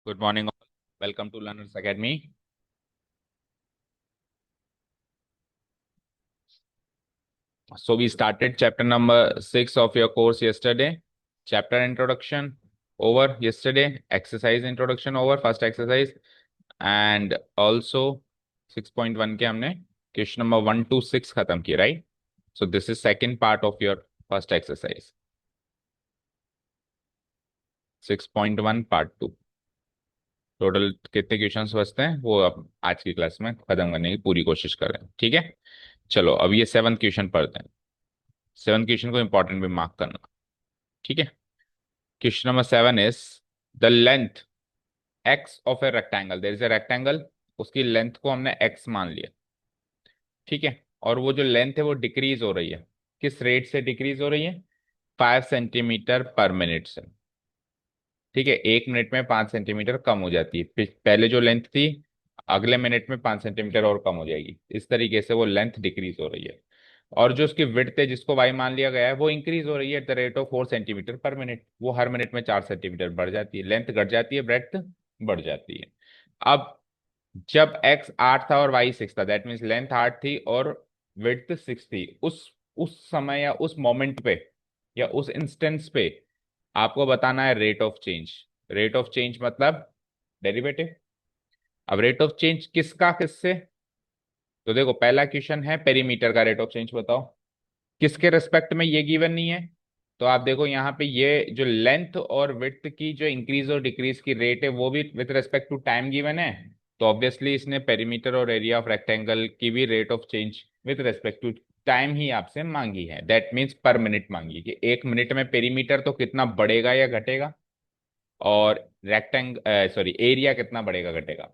Good morning all. Welcome to Learners Academy. So we started chapter number 6 of your course yesterday. Chapter introduction over yesterday. Exercise introduction over first exercise. And also 6.1 के हमने question number 1 to 6 खत्म किए, right? So this is second part of your first exercise. 6.1 part 2. Total कितने questions बचते हैं वो अब आज की क्लास में खत्म करने की पूरी कोशिश कर रहे हैं, ठीक है। चलो अब ये 7th क्वेश्चन पढ़ते हैं। 7th क्वेश्चन को इंपॉर्टेंट भी मार्क करना, ठीक है। Question number 7 is the length x of a rectangle. There is a rectangle, उसकी लेंथ को हमने एक्स मान लिया, ठीक है। और वो जो लेंथ है वो डिक्रीज हो रही है। किस रेट से डिक्रीज हो रही है? 5 सेंटीमीटर पर मिनट से, ठीक है। 1 मिनट में 5 सेंटीमीटर कम हो जाती है। पहले जो लेंथ थी अगले मिनट में 5 सेंटीमीटर और कम हो जाएगी। इस तरीके से वो लेंथ डिक्रीज हो रही है। और जो उसकी विड्थ है जिसको वाई मान लिया गया है वो इंक्रीज हो रही है eight the rate of 4 centimetre पर मिनट। वो हर मिनट में 4 सेंटीमीटर बढ़ जाती है। लेंथ घट जाती है, ब्रेड्थ बढ़ जाती है। अब जब एक्स 8 था और वाई 6 था, दैट मीन्स लेंथ 8 थी और विड्थ 6 थी। उस समय या उस मोमेंट पे या उस इंस्टेंस पे आपको बताना है rate of change. Rate of change मतलब डेरिवेटिव। अब रेट ऑफ चेंज किसका किससे? तो देखो पहला क्वेश्चन है पेरीमीटर का रेट ऑफ चेंज बताओ। किसके रेस्पेक्ट में? ये गिवन नहीं है। तो आप देखो यहाँ पे ये जो लेंथ और विड्थ की जो इंक्रीज और डिक्रीज की रेट है वो भी with respect to time given है। तो ऑब्वियसली इसने पेरीमीटर और एरिया ऑफ रेक्टेंगल की भी rate of change with respect to time ही आपसे मांगी है। दैट मीन्स पर मिनट मांगी कि 1 मिनट में पेरीमीटर तो कितना बढ़ेगा या घटेगा, और सॉरी एरिया कितना बढ़ेगा घटेगा।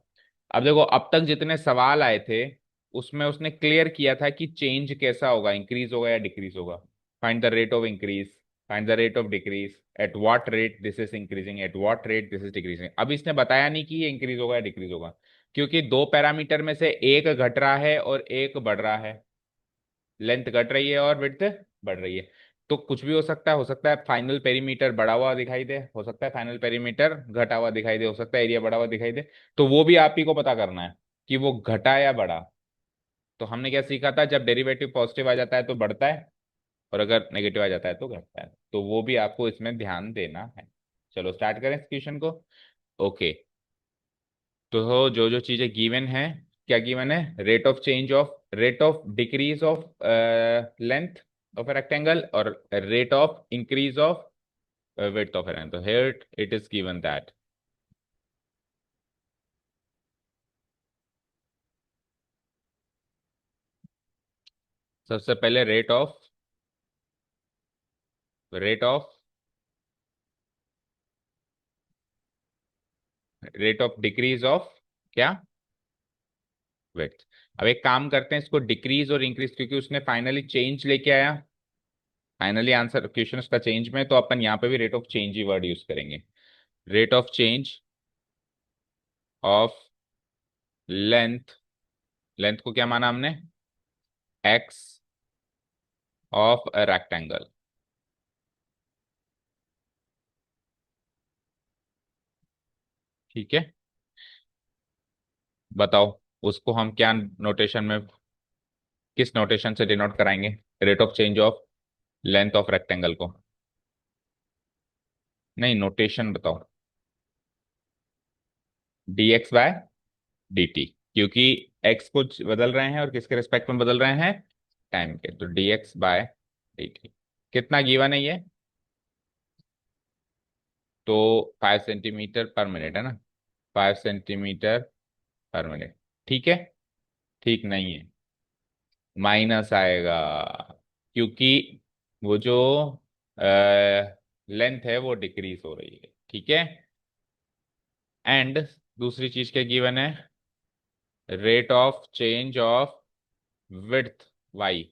अब देखो अब तक जितने सवाल आए थे उसमें उसने क्लियर किया था कि चेंज कैसा होगा, इंक्रीज होगा या डिक्रीज होगा। Find the rate of increase, find the rate of decrease, eight what rate this is increasing, eight what rate this is decreasing. अब इसने बताया नहीं कि ये इंक्रीज होगा या डिक्रीज होगा, क्योंकि दो पैरामीटर में से एक घट रहा है और एक बढ़ रहा है। लेंथ घट रही है और विड्थ बढ़ रही है। तो कुछ भी हो सकता है फाइनल पेरीमीटर बढ़ा हुआ दिखाई दे, हो सकता है फाइनल पेरीमीटर घटा हुआ दिखाई दे, हो सकता है एरिया बढ़ा हुआ दिखाई दे। तो वो भी आप ही को पता करना है कि वो घटा या बढ़ा। तो हमने क्या सीखा था, जब डेरिवेटिव पॉजिटिव आ जाता है तो बढ़ता है और अगर नेगेटिव आ जाता है तो घटता है। तो वो भी आपको इसमें ध्यान देना है। चलो स्टार्ट करें इस क्वेश्चन को। ओके, तो जो जो चीजें गिवन है, क्या गिवन है? Rate of decrease of length of a rectangle और rate of increase of width of a rectangle. तो here it is given that सबसे पहले rate of rate of decrease of क्या? विड्थ। अब एक काम करते हैं, इसको डिक्रीज और इंक्रीज, क्योंकि उसने फाइनली चेंज लेके आया। फाइनली आंसर क्वेश्चन उसका चेंज में, तो अपन यहाँ पे भी रेट ऑफ चेंज ही वर्ड यूज करेंगे। Rate of change of length, length को क्या माना हमने? एक्स ऑफ अ रेक्टेंगल, ठीक है। बताओ उसको हम क्या नोटेशन में, किस नोटेशन से डिनोट कराएंगे rate of change of length of rectangle को? नहीं, नोटेशन बताओ। D x by d t, क्योंकि एक्स को बदल रहे हैं और किसके रिस्पेक्ट में बदल रहे हैं? टाइम के। तो d x by d t कितना गिवन है ये? तो 5 सेंटीमीटर पर मिनट है ना, 5 सेंटीमीटर पर मिनट, ठीक है। ठीक नहीं है, माइनस आएगा, क्योंकि वो जो लेंथ है वो डिक्रीज हो रही है, ठीक है। एंड दूसरी चीज क्या गिवन है? Rate of change of width y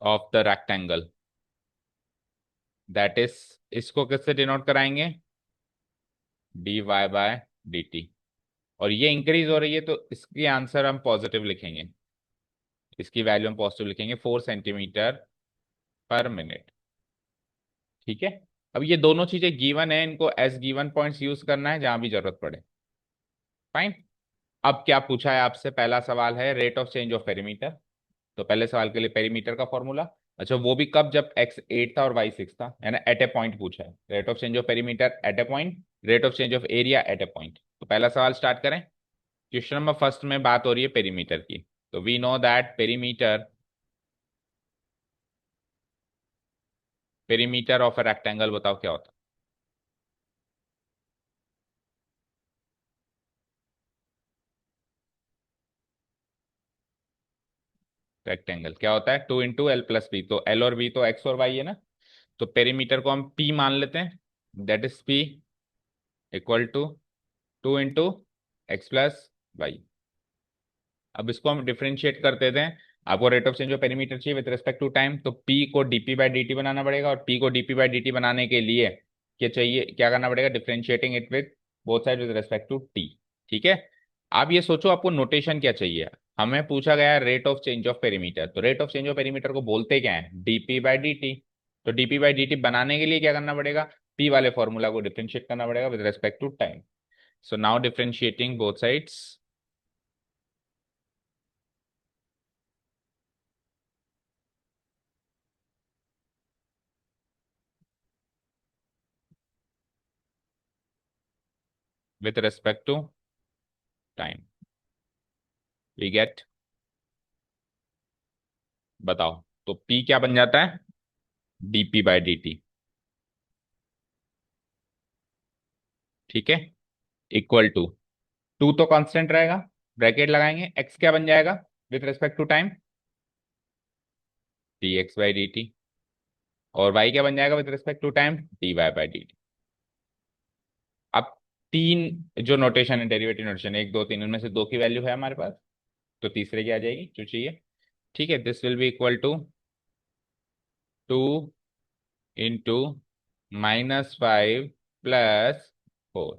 of the rectangle, that is, इसको किससे डिनोट कराएंगे? D y by d t. और ये इंक्रीज हो रही है तो इसकी आंसर हम पॉजिटिव लिखेंगे, इसकी वैल्यू हम पॉजिटिव लिखेंगे, 4 सेंटीमीटर पर मिनट, ठीक है। अब ये दोनों चीजें गिवन है, इनको एस गिवन पॉइंट्स यूज करना है जहां भी जरूरत पड़े। फाइन। अब क्या पूछा है आपसे, पहला सवाल है rate of change of perimeter. तो पहले सवाल के लिए पेरीमीटर का फॉर्मूला। अच्छा, वो भी कब, जब एक्स 8 था और वाई 6 था, यानी एट ए पॉइंट पूछा है। Rate of change of perimeter at a point, rate of change of area at a point. तो पहला सवाल स्टार्ट करें। क्वेश्चन नंबर फर्स्ट में बात हो रही है पेरीमीटर की। तो we know that perimeter, perimeter of a rectangle बताओ क्या होता है। रेक्टेंगल क्या होता है, 2 × L + B। तो एल और बी तो एक्स और वाई है ना। तो पेरीमीटर को हम पी मान लेते हैं। That is p equal to 2 × X + Y। अब इसको हम डिफरेंशिएट करते थे। आपको rate of change of perimeter चाहिए विद रिस्पेक्ट टू टाइम, तो पी को dp/dt बनाना पड़ेगा, और पी को dp/dt बनाने के लिए क्या चाहिए, क्या करना पड़ेगा, differentiating it with both side with respect to t. ठीक है। आप ये सोचो आपको नोटेशन क्या चाहिए। हमें पूछा गया है rate of change of perimeter, तो rate of change of perimeter को बोलते क्या है, dp/dt। तो dp/dt बनाने के लिए क्या करना पड़ेगा, पी वाले फॉर्मूला को डिफरेंशिएट करना पड़ेगा with respect to time. So now differentiating both sides with respect to time, we get, बताओ। तो P क्या बन जाता है, dp/dt। ठीक है। इक्वल टू, टू तो कांस्टेंट रहेगा, ब्रैकेट लगाएंगे, x क्या बन जाएगा with respect to time, dx/dt। और y क्या बन जाएगा with respect to time, dy/dt। अब तीन जो नोटेशन है, डेरिवेटिव नोटेशन, एक दो तीन, उनमें से दो की वैल्यू है हमारे पास, तो तीसरे की आ जाएगी जो चाहिए। ठीक है। This will be equal to 2 × -5 + 4।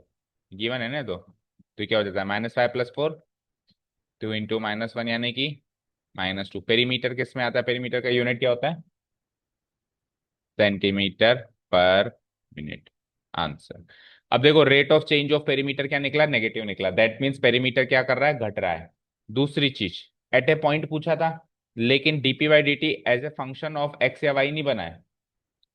Given है ना दो, तो क्या हो जाता है -5 + 4। 2 × -1 यानी कि -2। पेरीमीटर किस में आता है, पेरीमीटर का यूनिट क्या होता है, सेंटीमीटर/मिनट। आंसर। अब देखो rate of change of perimeter क्या निकला, नेगेटिव निकला। दैट मीन्स पेरीमीटर क्या कर रहा है, घट रहा है। दूसरी चीज, एट ए पॉइंट पूछा था, लेकिन dp/dt as a function of x या वाई नहीं बना है,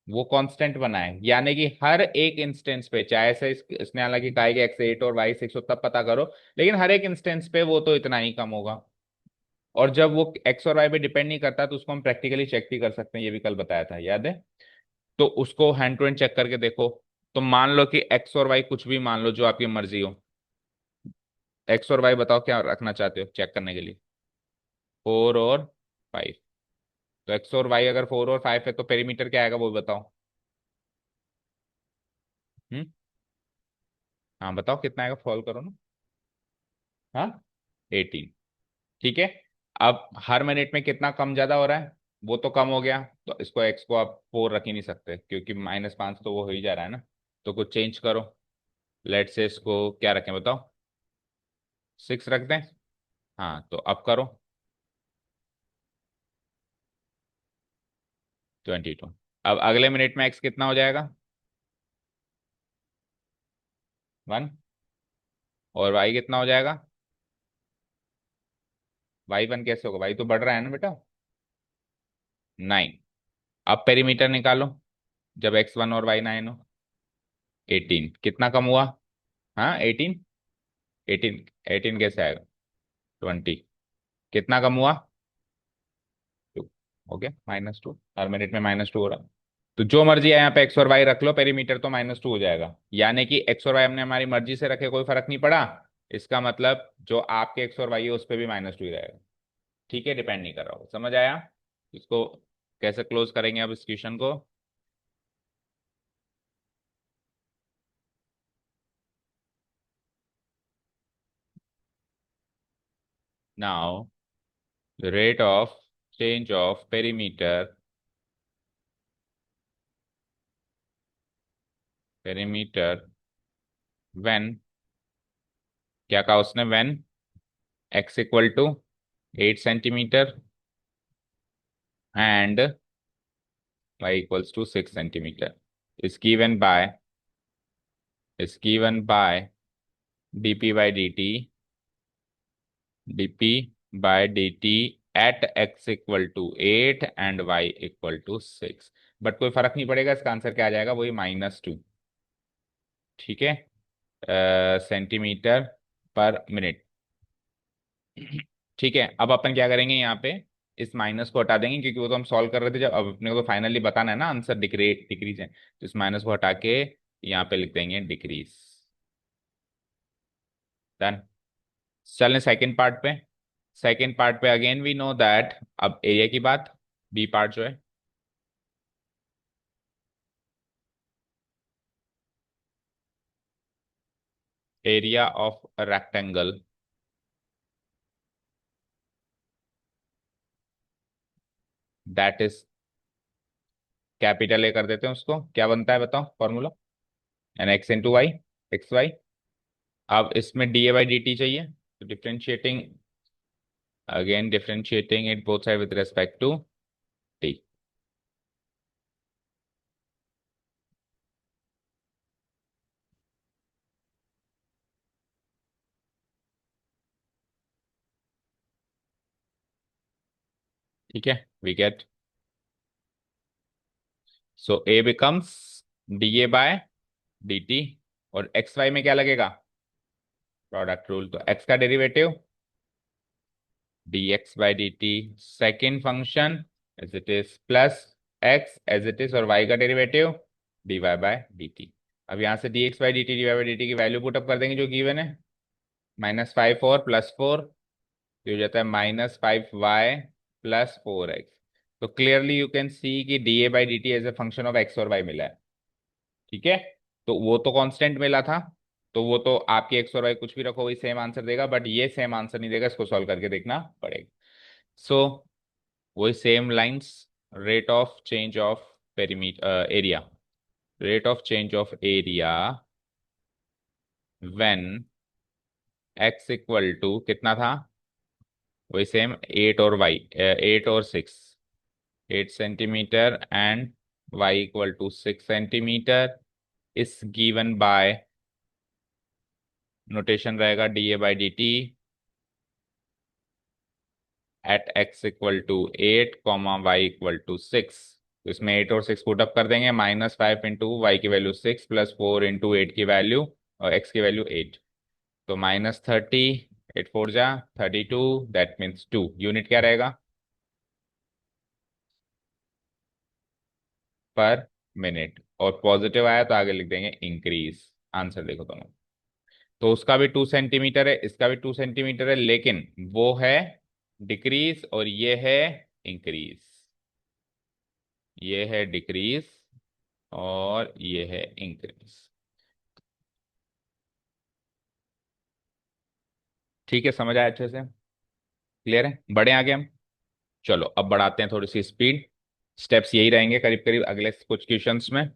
वो कांस्टेंट बना है। यानी कि हर एक इंस्टेंस पे, चाहे से इसने हालांकि कहा है कि x8 और y6 हो तब पता करो, लेकिन हर एक इंस्टेंस पे वो तो इतना ही कम होगा। और जब वो एक्स और वाई पे डिपेंड नहीं करता, तो उसको हम प्रैक्टिकली चेक भी कर सकते हैं, ये भी कल बताया था, याद है। तो उसको हैंड टू हैंड चेक करके देखो। तो मान लो कि एक्स और वाई कुछ भी मान लो, जो आपकी मर्जी हो। एक्स और वाई बताओ क्या रखना चाहते हो चेक करने के लिए, 4 और 5। तो एक्स और वाई अगर 4 और 5 है, तो पेरीमीटर क्या आएगा वो भी बताओ। हम्म। हाँ बताओ कितना आएगा, सॉल्व करो ना। हाँ, 18। ठीक है। अब हर मिनट में कितना कम ज्यादा हो रहा है, वो तो कम हो गया, तो इसको एक्स को आप 4 रख ही नहीं सकते, क्योंकि -5 तो वो हो ही जा रहा है ना। तो कुछ चेंज करो। लेट से इसको क्या रखें बताओ, 6 रख दें। हाँ, तो अब करो, 22। अब अगले मिनट में एक्स कितना हो जाएगा, 1। और वाई कितना हो जाएगा, y1 कैसे होगा, वाई तो बढ़ रहा है ना बेटा, 9। अब पेरीमीटर निकालो, जब x1 और y9 हो। 18 कितना कम हुआ, हाँ 18। 18, 18 कैसे आएगा, 20 कितना कम हुआ, 2। हो गया -2, हर मिनट में -2 हो रहा है। तो जो मर्जी है यहाँ पे एक्स और वाई रख लो, पेरीमीटर तो -2 हो जाएगा। यानी कि एक्स और वाई हमने हमारी मर्जी से रखे, कोई फर्क नहीं पड़ा। इसका मतलब जो आपके एक्स और वाई है उस पर भी -2 ही रहेगा। ठीक है, डिपेंड नहीं कर रहा हो, समझ आया। इसको कैसे क्लोज करेंगे अब इस क्वेश्चन को। Now the rate of change of perimeter when, क्या कहा उसने, when x equal to 8 centimetre and y equals to 6 centimetre. is given by is given by dp by dt at x equal to 8 and y equal to 6। But कोई फर्क नहीं पड़ेगा, इसका answer क्या आ जाएगा, वही -2। ठीक है, सेंटीमीटर पर मिनट। ठीक है, अब अपन क्या करेंगे यहाँ पे, इस माइनस को हटा देंगे क्योंकि वो तो हम सॉल्व कर रहे थे, जब अब अपने को तो फाइनली बताना है ना आंसर, डिक्रीज है, तो इस माइनस को हटा के यहाँ पे लिख देंगे डिक्रीज। डन। चलें सेकंड पार्ट पे। सेकंड पार्ट पे अगेन वी नो दैट, अब एरिया की बात, बी पार्ट जो है, area of rectangle that is capital A कर देते हैं उसको, क्या बनता है बताओ formula, an x into y, x y. अब इसमें d A by d t चाहिए, तो differentiating, again differentiating it both side with respect to t. ठीक है, we get, so A becomes d A by d t, और x y में क्या लगेगा, प्रोडक्ट रूल, तो एक्स का derivative dx by dt, second function as it is plus x as it is, और y का डेरिवेटिव dy by dt। अब यहाँ से dx by dt dy by dt की वैल्यू पुटअप कर देंगे जो गिवन है, -5 और +4, ये हो जाता है -5y +4x। तो क्लियरली यू कैन सी कि d A by d t as a function of x और वाई मिला है। ठीक है, तो वो तो कांस्टेंट मिला था, तो वो तो आपके एक्स और वाई कुछ भी रखो वही सेम आंसर देगा, बट ये सेम आंसर नहीं देगा, इसको सॉल्व करके देखना पड़ेगा। सो वही same lines, rate of change of perimeter area, rate of change of area when x equal to कितना था, वही सेम 8 और 6, 8 centimetre and y equal to 6 centimetre is given by, notation रहेगा d A by d t at x equal to 8 y equal to 6। तो इसमें 8 और 6 put up कर देंगे, -5 इंटू वाई की वैल्यू 6 +4 इंटू 8 की वैल्यू, और x की वैल्यू 8, तो -30, 8 4 जा 32, दैट मीन्स 2 यूनिट क्या रहेगा, पर मिनट, और पॉजिटिव आया तो आगे लिख देंगे इंक्रीज। आंसर देखो दोनों, तो उसका भी 2 सेंटीमीटर है, इसका भी 2 सेंटीमीटर है, लेकिन वो है डिक्रीज और ये है इंक्रीज, ये है डिक्रीज और ये है इंक्रीज। ठीक है, समझ आया अच्छे से, क्लियर है, बढ़े आगे हम। चलो अब बढ़ाते हैं थोड़ी सी स्पीड, स्टेप्स यही रहेंगे करीब करीब अगले कुछ क्वेश्चंस में।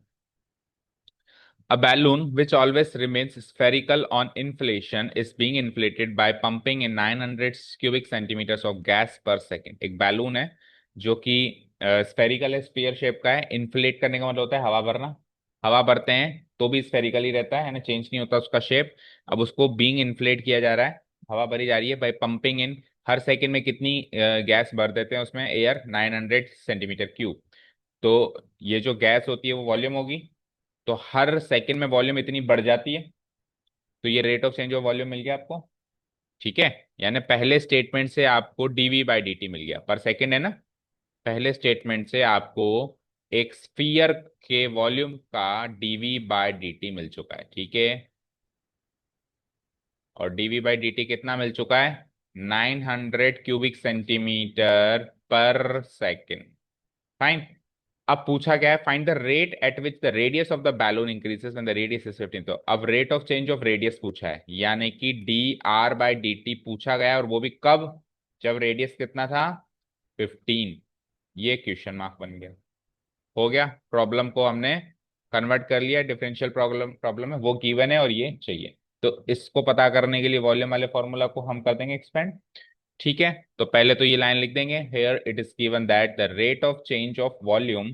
A balloon which always remains spherical on inflation is being inflated by pumping in 900 cubic centimeters of gas per second। एक बैलून है जो कि स्फेरिकल है, स्फीयर शेप का है, इन्फ्लेट करने का मतलब होता है हवा भरना, हवा भरते हैं तो भी स्फेरिकल ही रहता है ना, चेंज नहीं होता उसका शेप। अब उसको बीइंग इन्फ्लेट किया जा रहा है, हवा भरी जा रही है बाय पंपिंग इन, हर सेकंड में कितनी गैस भर देते हैं उसमें, एयर 900 सेंटीमीटर क्यूब। तो ये जो गैस होती है वो वॉल्यूम होगी, तो हर सेकंड में वॉल्यूम इतनी बढ़ जाती है, तो ये rate of change of volume मिल गया आपको। ठीक है, यानी पहले स्टेटमेंट से आपको डीवी बाई डी मिल गया, पर सेकंड है ना, पहले स्टेटमेंट से आपको एक स्फीयर के वॉल्यूम का डीवी बाई डी मिल चुका है। ठीक है, और डीवी बाई डी कितना मिल चुका है, 900 क्यूबिक सेंटीमीटर पर सेकेंड। फाइन। अब पूछा गया है find the rate at which the radius of the balloon increases when the radius is 15। तो अब rate of change of radius पूछा है, यानी कि D R by d T पूछा गया है, और वो भी कब, जब रेडियस कितना था, 15। ये क्वेश्चन मार्क बन गया, हो गया, प्रॉब्लम को हमने कन्वर्ट कर लिया, डिफरेंशियल प्रॉब्लम प्रॉब्लम है वो गिवन है और ये चाहिए, तो इसको पता करने के लिए वॉल्यूम वाले फॉर्मूला को हम कर देंगे एक्सपेंड। ठीक है, तो पहले तो ये लाइन लिख देंगे, here it is given that the rate of change of volume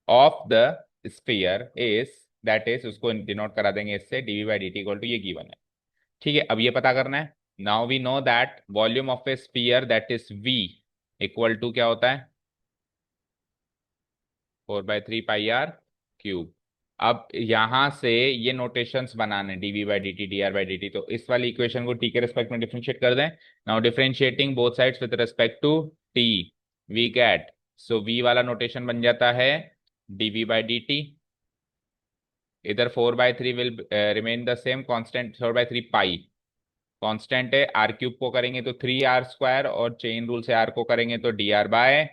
of the sphere is, that is, उसको डिनोट करा देंगे इससे, dv by dt equal to, ये गिवन है। ठीक है, अब ये पता करना है। Now we know that volume of a sphere that is v equal to क्या होता है, 4/3 πr क्यूब। अब यहां से ये नोटेशंस बनाने, dv by dt dr by dt, तो इस वाली इक्वेशन को t के रेस्पेक्ट में डिफरेंशिएट कर दें। Now differentiating both sides with respect to t, we get, so v वाला नोटेशन बन जाता है dv बाई dt, इधर 4/3 will remain the same constant, 4/3 pi constant है, आर क्यूब को करेंगे तो 3r² और चेन रूल से आर को करेंगे तो dr बाय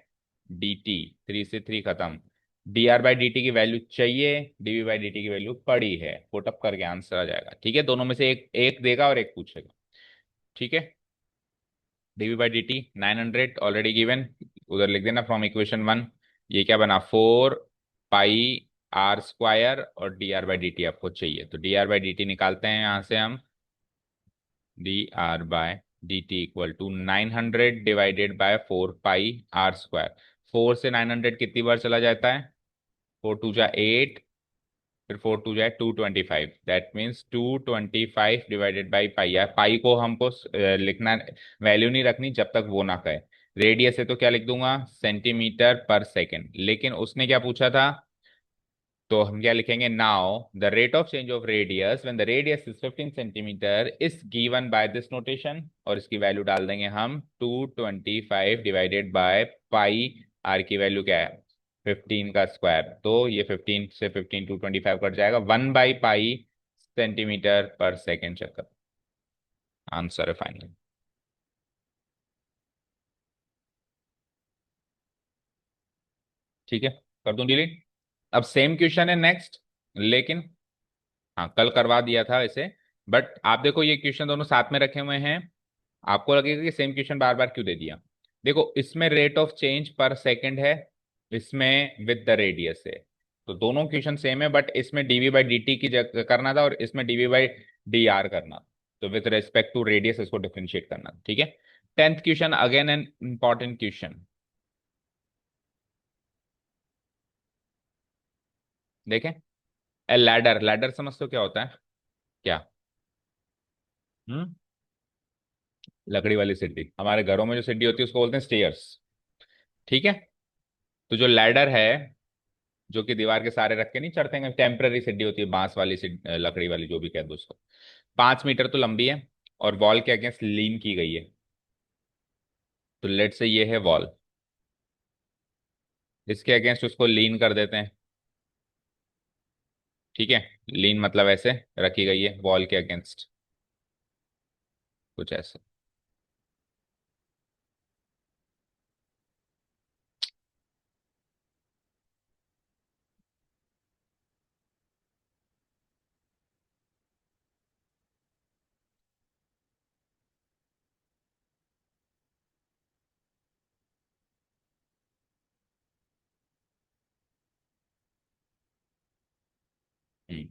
dt, 3 से 3 खत्म। dr बाई dt की वैल्यू चाहिए, dv बाई dt की वैल्यू पड़ी है, पुटअप करके आंसर आ जाएगा। ठीक है, दोनों में से एक एक देगा और एक पूछेगा। ठीक है, dv by dt 900 already given, उधर लिख देना फ्रॉम इक्वेशन 1। ये क्या बना, 4 πr² और dr बाई dt आपको चाहिए, तो dr बाई dt निकालते हैं यहां से हम, dr by dt equal to 900 divided by 4 πr²। 4 से 900 कितनी बार चला जाता है, 4 2 जा 8, फिर 4 2 जा 225, that means 225 divided by pi. यार पाई को हमको लिखना, वैल्यू नहीं रखनी जब तक वो ना कहे। रेडियस है तो क्या लिख दूंगा, सेंटीमीटर पर सेकेंड, लेकिन उसने क्या पूछा था, तो हम क्या लिखेंगे, now the rate of change of radius when the radius is 15 centimetre is given by this notation, और इसकी वैल्यू डाल देंगे हम 225 डिवाइडेड बाय पाई। आर की वैल्यू क्या है, 15 का स्क्वायर, तो ये 15 से 15 225 कट जाएगा, 1/पाई सेंटीमीटर पर सेकेंड। चक्कर, आंसर है फाइनल। ठीक है, कर दूं डिलीट। अब सेम क्वेश्चन है नेक्स्ट, लेकिन हाँ कल करवा दिया था इसे, बट आप देखो ये क्वेश्चन दोनों साथ में रखे हुए हैं, आपको लगेगा कि सेम क्वेश्चन बार बार क्यों दे दिया। देखो इसमें रेट ऑफ चेंज पर सेकंड है, इसमें विद द रेडियस है, तो दोनों क्वेश्चन सेम है, बट इसमें dv बाई dt की जगह करना था और इसमें dv बाई dr करना, तो विद रेस्पेक्ट टू रेडियस इसको डिफरेंशिएट करना। ठीक है, 10th question, again an important question. देखें, ए लैडर, लैडर समझते हो क्या होता है, क्या, हम्म, लकड़ी वाली सीढ़ी, हमारे घरों में जो सीढ़ी होती है उसको बोलते हैं स्टेयर्स। ठीक है, तो जो लैडर है, जो कि दीवार के सहारे रख के नहीं चढ़ते हैं, टेम्पररी सीढ़ी होती है, बांस वाली लकड़ी वाली, जो भी कह दो उसको, 5 मीटर तो लंबी है और वॉल के अगेंस्ट लीन की गई है। तो लेट से ये है वॉल, इसके अगेंस्ट उसको लीन कर देते हैं। ठीक है, लीन मतलब ऐसे रखी गई है वॉल के अगेंस्ट, कुछ ऐसे। हम्म,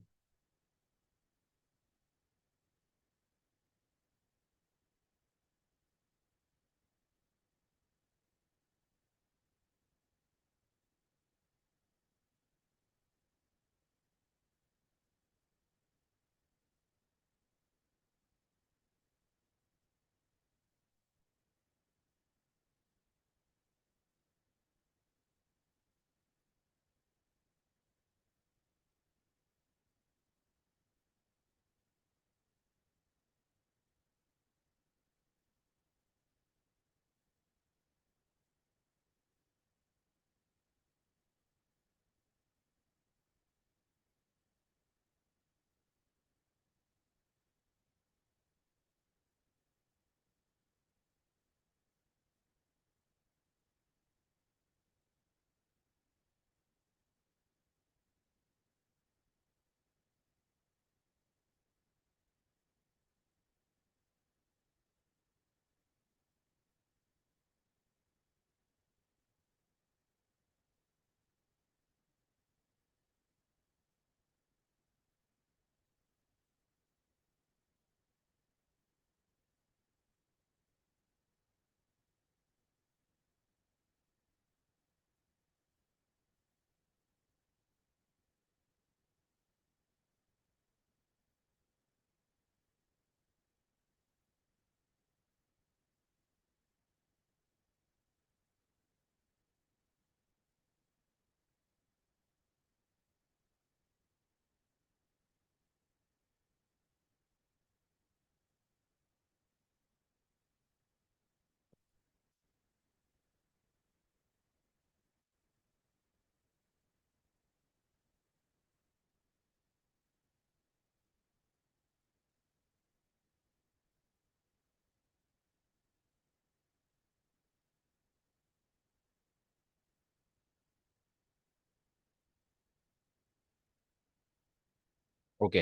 ओके।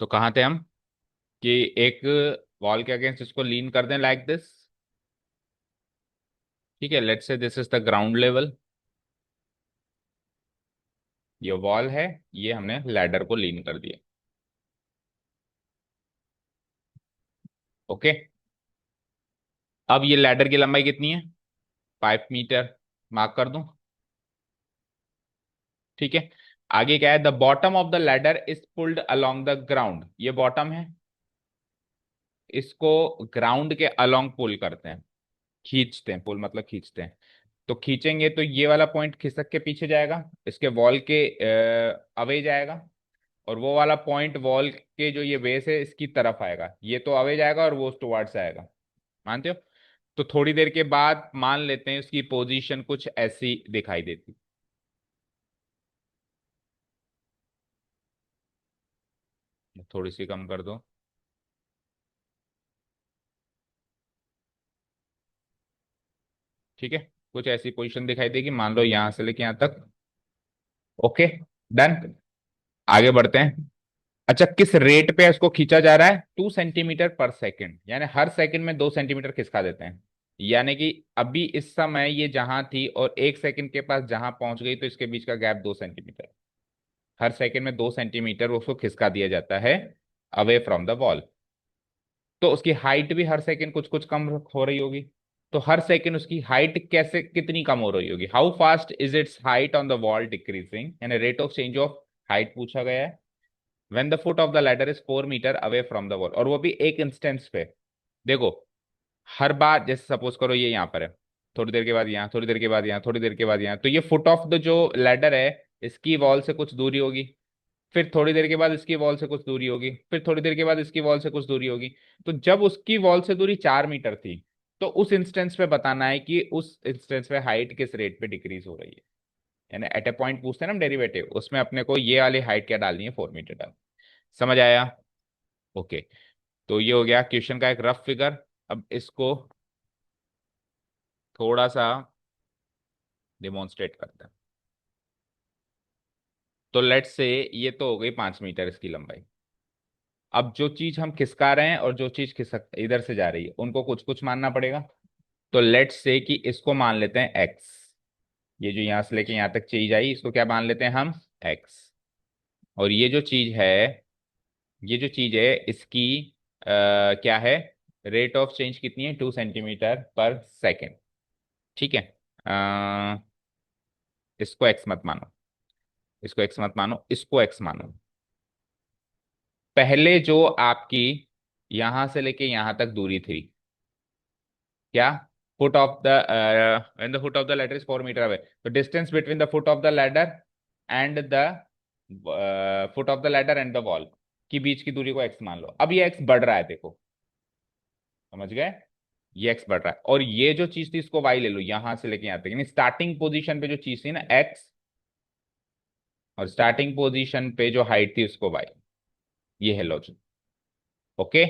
तो कहाँ थे हम कि एक वॉल के अगेंस्ट इसको लीन कर दें लाइक दिस। ठीक है, let's say this is the ground level. ये वॉल है, ये हमने लैडर को लीन कर दिया। ओके। अब ये लैडर की लंबाई कितनी है? 5 मीटर। मार्क कर दूं? ठीक है। आगे क्या है? The bottom of the ladder is pulled along the ground. ये बॉटम है, इसको ग्राउंड के अलोंग पुल करते हैं, खींचते हैं। पुल मतलब खींचते हैं। तो खींचेंगे तो ये वाला पॉइंट खिसक के पीछे जाएगा, इसके वॉल के अवे जाएगा। और वो वाला पॉइंट वॉल के जो ये बेस है इसकी तरफ आएगा। ये तो अवे जाएगा और वो टुवर्ड्स आएगा। मानते हो? तो थोड़ी देर के बाद मान लेते हैं उसकी पोजीशन कुछ ऐसी दिखाई देती। थोड़ी सी कम कर दो। ठीक है, कुछ ऐसी पोजीशन दिखाई देगी, मान लो यहां से लेके यहां तक। Okay, done. आगे बढ़ते हैं। अच्छा, किस रेट पे इसको खींचा जा रहा है? 2 सेंटीमीटर पर सेकेंड, यानी हर सेकंड में 2 सेंटीमीटर खिसका देते हैं। यानी कि अभी इस समय ये जहां थी और 1 सेकंड के पास जहां पहुंच गई, तो इसके बीच का गैप 2 सेंटीमीटर। हर सेकंड में 2 सेंटीमीटर उसको खिसका दिया जाता है अवे फ्रॉम द वॉल। तो उसकी हाइट भी हर सेकंड कुछ कुछ कम हो रही होगी। तो हर सेकंड उसकी हाइट कैसे कितनी कम हो रही होगी? How fast is its height on the wall decreasing, यानी rate of change of height पूछा गया है। When the foot of the ladder is 4 metre away from the wall, और वो भी एक इंस्टेंस पे। देखो, हर बार जैसे सपोज करो ये यहाँ पर है, थोड़ी देर के बाद यहाँ, थोड़ी देर के बाद यहाँ, थोड़ी देर के बाद यहाँ, तो ये फुट ऑफ द जो लैडर है इसकी वॉल से कुछ दूरी होगी। फिर थोड़ी देर के बाद इसकी वॉल से कुछ दूरी होगी, फिर थोड़ी देर के बाद इसकी वॉल से कुछ दूरी होगी। तो जब उसकी वॉल से दूरी 4 मीटर थी, तो उस इंस्टेंस पे बताना है कि उस इंस्टेंस पे हाइट किस रेट पे डिक्रीज हो रही है। यानी एट ए पॉइंट पूछते हैं ना डेरिवेटिव, उसमें अपने को ये वाली हाइट क्या डालनी है? 4 मीटर डाल। समझ आया? ओके। तो ये हो गया क्वेश्चन का एक रफ फिगर। अब इसको थोड़ा सा डिमॉन्स्ट्रेट करते हैं। तो लेट्स से ये तो हो गई 5 मीटर इसकी लंबाई। अब जो चीज हम खिसका रहे हैं और जो चीज खिसक इधर से जा रही है, उनको कुछ कुछ मानना पड़ेगा। तो लेट्स से कि इसको मान लेते हैं एक्स। ये जो यहां से लेके यहां तक चीज आई, इसको क्या मान लेते हैं हम? एक्स। और ये जो चीज है इसकी क्या है? रेट ऑफ चेंज कितनी है? 2 सेंटीमीटर पर सेकेंड। ठीक है। अ, इसको एक्स मत मानो, इसको एक्स मत मानो, इसको एक्स मानो। पहले जो आपकी यहां से लेके यहां तक दूरी थी, क्या? Foot of the when the foot of the ladder is 4 metre away, तो distance between the foot of the ladder and the foot of the ladder and the wall की बीच की दूरी को एक्स मान लो। अब ये एक्स बढ़ रहा है, देखो। समझ गए? ये एक्स बढ़ रहा है, और ये जो चीज थी इसको वाई ले लो, यहां से लेके यहां तक, यानी स्टार्टिंग पोजीशन पे जो चीज थी ना एक्स, और स्टार्टिंग पोजीशन पे जो हाइट थी उसको वाई। ये है लॉजिक। ओके।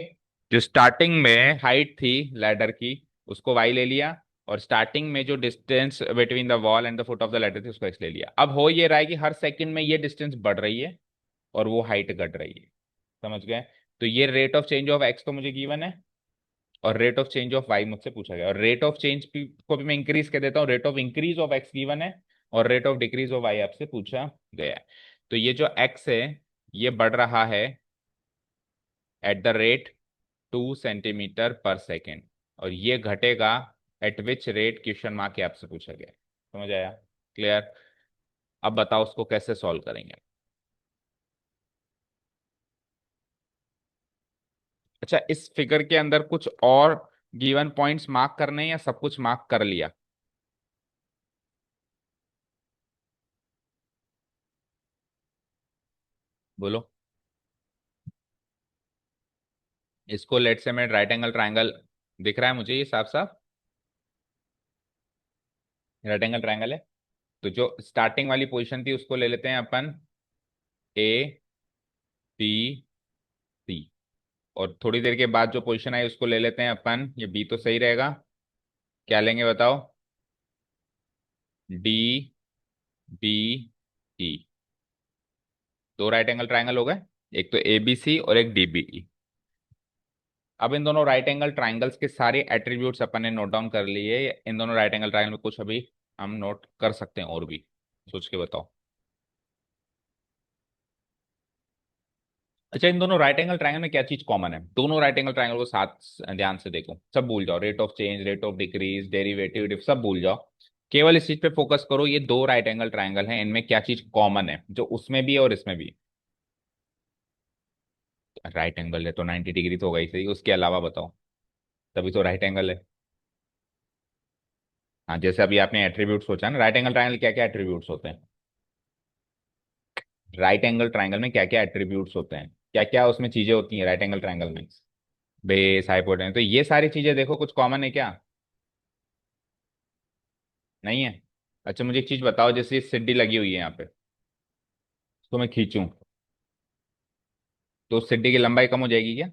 जो स्टार्टिंग में हाइट थी लैडर की, उसको वाई ले लिया। और स्टार्टिंग में जो distance between the wall and the foot of the ladder थी उसको एक्स ले लिया। अब हो ये रहा है कि हर सेकंड में ये डिस्टेंस बढ़ रही है और वो हाइट घट रही है। समझ गए? तो ये rate of change of x तो मुझे गिवन है, और rate of change of y मुझसे पूछा गया, और रेट ऑफ चेंज को भी मैं इंक्रीज कर देता हूँ। Rate of increase of x given है, और rate of decrease of y आपसे पूछा गया है। तो ये जो एक्स है ये बढ़ रहा है एट द रेट 2 सेंटीमीटर पर सेकेंड, और ये घटेगा eight which rate? Question mark के आपसे पूछा गया है। समझ आया? क्लियर? अब बताओ उसको कैसे सॉल्व करेंगे। अच्छा, इस फिगर के अंदर कुछ और गिवन पॉइंट्स मार्क करने हैं या सब कुछ मार्क कर लिया? बोलो। इसको लेट से मैं राइट एंगल ट्रायंगल दिख रहा है मुझे ये साफ साफ। राइट एंगल ट्रायंगल है। तो जो स्टार्टिंग वाली पोजीशन थी उसको ले लेते हैं अपन ए बी सी, और थोड़ी देर के बाद जो पोजीशन आई उसको ले लेते हैं अपन, ये बी तो सही रहेगा। क्या लेंगे बताओ? D B E. दो राइट एंगल ट्रायंगल हो गए। एक तो ए बी सी और एक डी बी ई। अब इन दोनों राइट एंगल ट्राइंगल्स के सारे एट्रीब्यूट्स अपन ने नोट डाउन कर लिए। इन दोनों राइट एंगल ट्राइंगल में कुछ अभी हम नोट कर सकते हैं और भी, सोच के बताओ। अच्छा, इन दोनों राइट एंगल ट्रायंगल में क्या चीज कॉमन है? दोनों राइट एंगल ट्रायंगल को साथ ध्यान से देखो, सब भूल जाओ, rate of change, rate of decrease, derivative, diff सब भूल जाओ। केवल इस चीज पे फोकस करो, ये दो राइट एंगल ट्रायंगल हैं, इनमें क्या चीज कॉमन है जो उसमें भी है और इसमें भी? राइट एंगल है तो 90 डिग्री तो होगा ही सही, उसके अलावा बताओ, तभी तो राइट एंगल है। हाँ, जैसे अभी आपने एट्रीब्यूट सोचा ना, राइट एंगल ट्रायंगल क्या क्या एट्रीब्यूट्स होते हैं? राइट एंगल ट्रायंगल में क्या क्या एट्रीब्यूट्स होते हैं, क्या क्या उसमें चीजें होती हैं राइट एंगल ट्रायंगल में? बेस, हाइपोटेनस, तो ये सारी चीजें देखो, कुछ कॉमन है क्या? नहीं है। अच्छा, मुझे एक चीज बताओ, जैसे ये सीढ़ी लगी हुई है यहाँ पे, इसको मैं खींचूं तो उस सीढ़ी की लंबाई कम हो जाएगी क्या?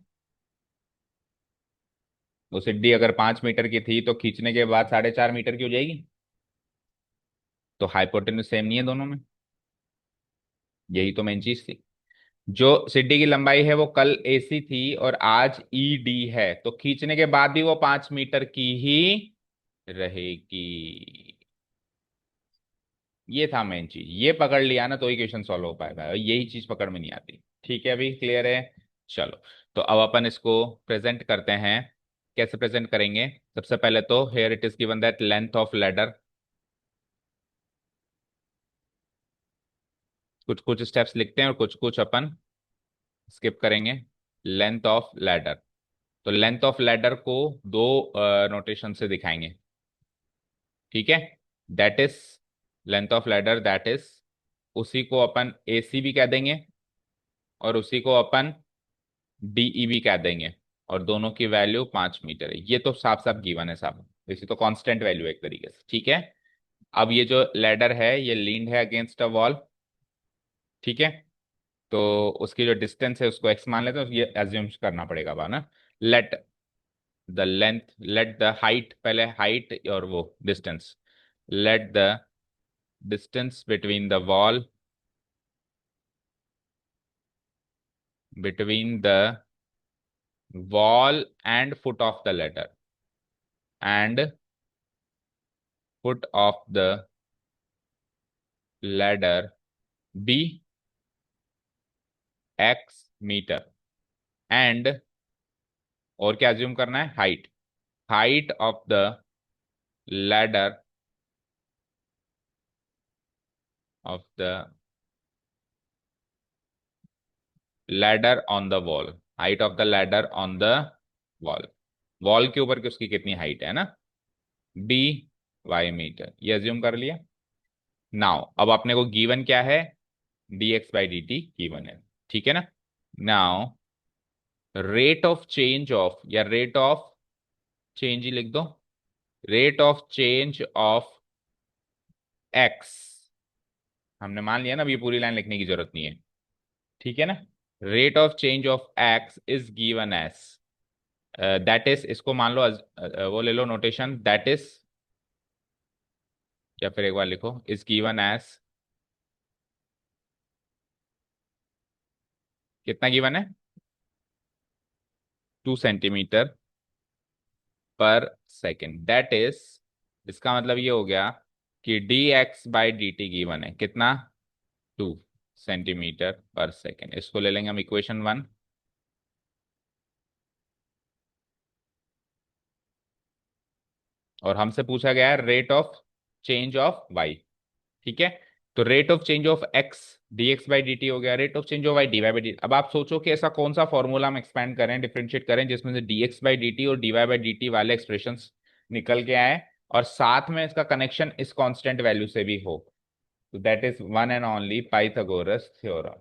वो सीढ़ी अगर 5 मीटर की थी तो खींचने के बाद 4.5 मीटर की हो जाएगी। तो हाइपोटेन्यूज सेम नहीं है दोनों में, यही तो मेन चीज थी। जो सीढ़ी की लंबाई है वो कल AC थी और आज ED है, तो खींचने के बाद भी वो 5 मीटर की ही रहेगी। ये था मेन चीज, ये पकड़ लिया ना तो ही क्वेश्चन सॉल्व हो पाएगा, यही चीज पकड़ में नहीं आती। ठीक है, अभी क्लियर है? चलो, तो अब अपन इसको प्रेजेंट करते हैं। कैसे प्रेजेंट करेंगे? सबसे पहले तो here it is given that length of ladder, कुछ कुछ स्टेप्स लिखते हैं और कुछ कुछ अपन स्किप करेंगे। लेंथ ऑफ लैडर, तो लेंथ ऑफ लैडर को दो नोटेशन से दिखाएंगे। ठीक है, that is length of ladder, that is, उसी को अपन AC भी कह देंगे और उसी को अपन DE भी कह देंगे, और दोनों की वैल्यू 5 मीटर है। ये तो साफ साफ गिवन है साहब, इसी तो कांस्टेंट वैल्यू है एक तरीके से। ठीक है, अब ये जो लैडर है ये लीन्ड है अगेंस्ट अ वॉल। ठीक है, तो उसकी जो डिस्टेंस है उसको x मान लेते हैं, तो ये एज्यूम करना पड़ेगा अब ना। Let the length, let the height, पहले हाइट और वो distance, let the distance between the wall, between the wall and foot of the ladder, and foot of the ladder be x metre, and, और क्या assume करना है? Height, height of the ladder, of the ladder on the wall, height of the ladder on the wall, wall के ऊपर की उसकी कितनी height है ना, b y मीटर, ये अज्यूम कर लिया। नाउ अब अपने को गिवन क्या है? dx/dt गिवन है, ठीक है ना। Now rate of change of, या रेट ऑफ चेंज ही लिख दो, rate of change of x, हमने मान लिया ना, अब ये पूरी लाइन लिखने की जरूरत नहीं है। ठीक है ना, rate of change of x is given as, that is, इसको मान लो वो ले लो नोटेशन, दैट इज, या फिर एक बार लिखो, इज गिवन एज, कितना गिवन है? 2 सेंटीमीटर पर सेकेंड, दैट इज, इसका मतलब ये हो गया कि dx/dt गिवन है कितना? 2 सेंटीमीटर पर सेकेंड। इसको ले लेंगे हम इक्वेशन 1। और हमसे पूछा गया है rate of change of y. ठीक है, तो rate of change of x dx/dt हो गया, rate of change of y dy/dt। अब आप सोचो कि ऐसा कौन सा फॉर्मूला हम एक्सपेंड करें, डिफरेंशिएट करें, जिसमें से dx/dt और dy/dt वाले एक्सप्रेशंस निकल के आए और साथ में इसका कनेक्शन इस कांस्टेंट वैल्यू से भी हो। तो that is one and only Pythagoras theorem.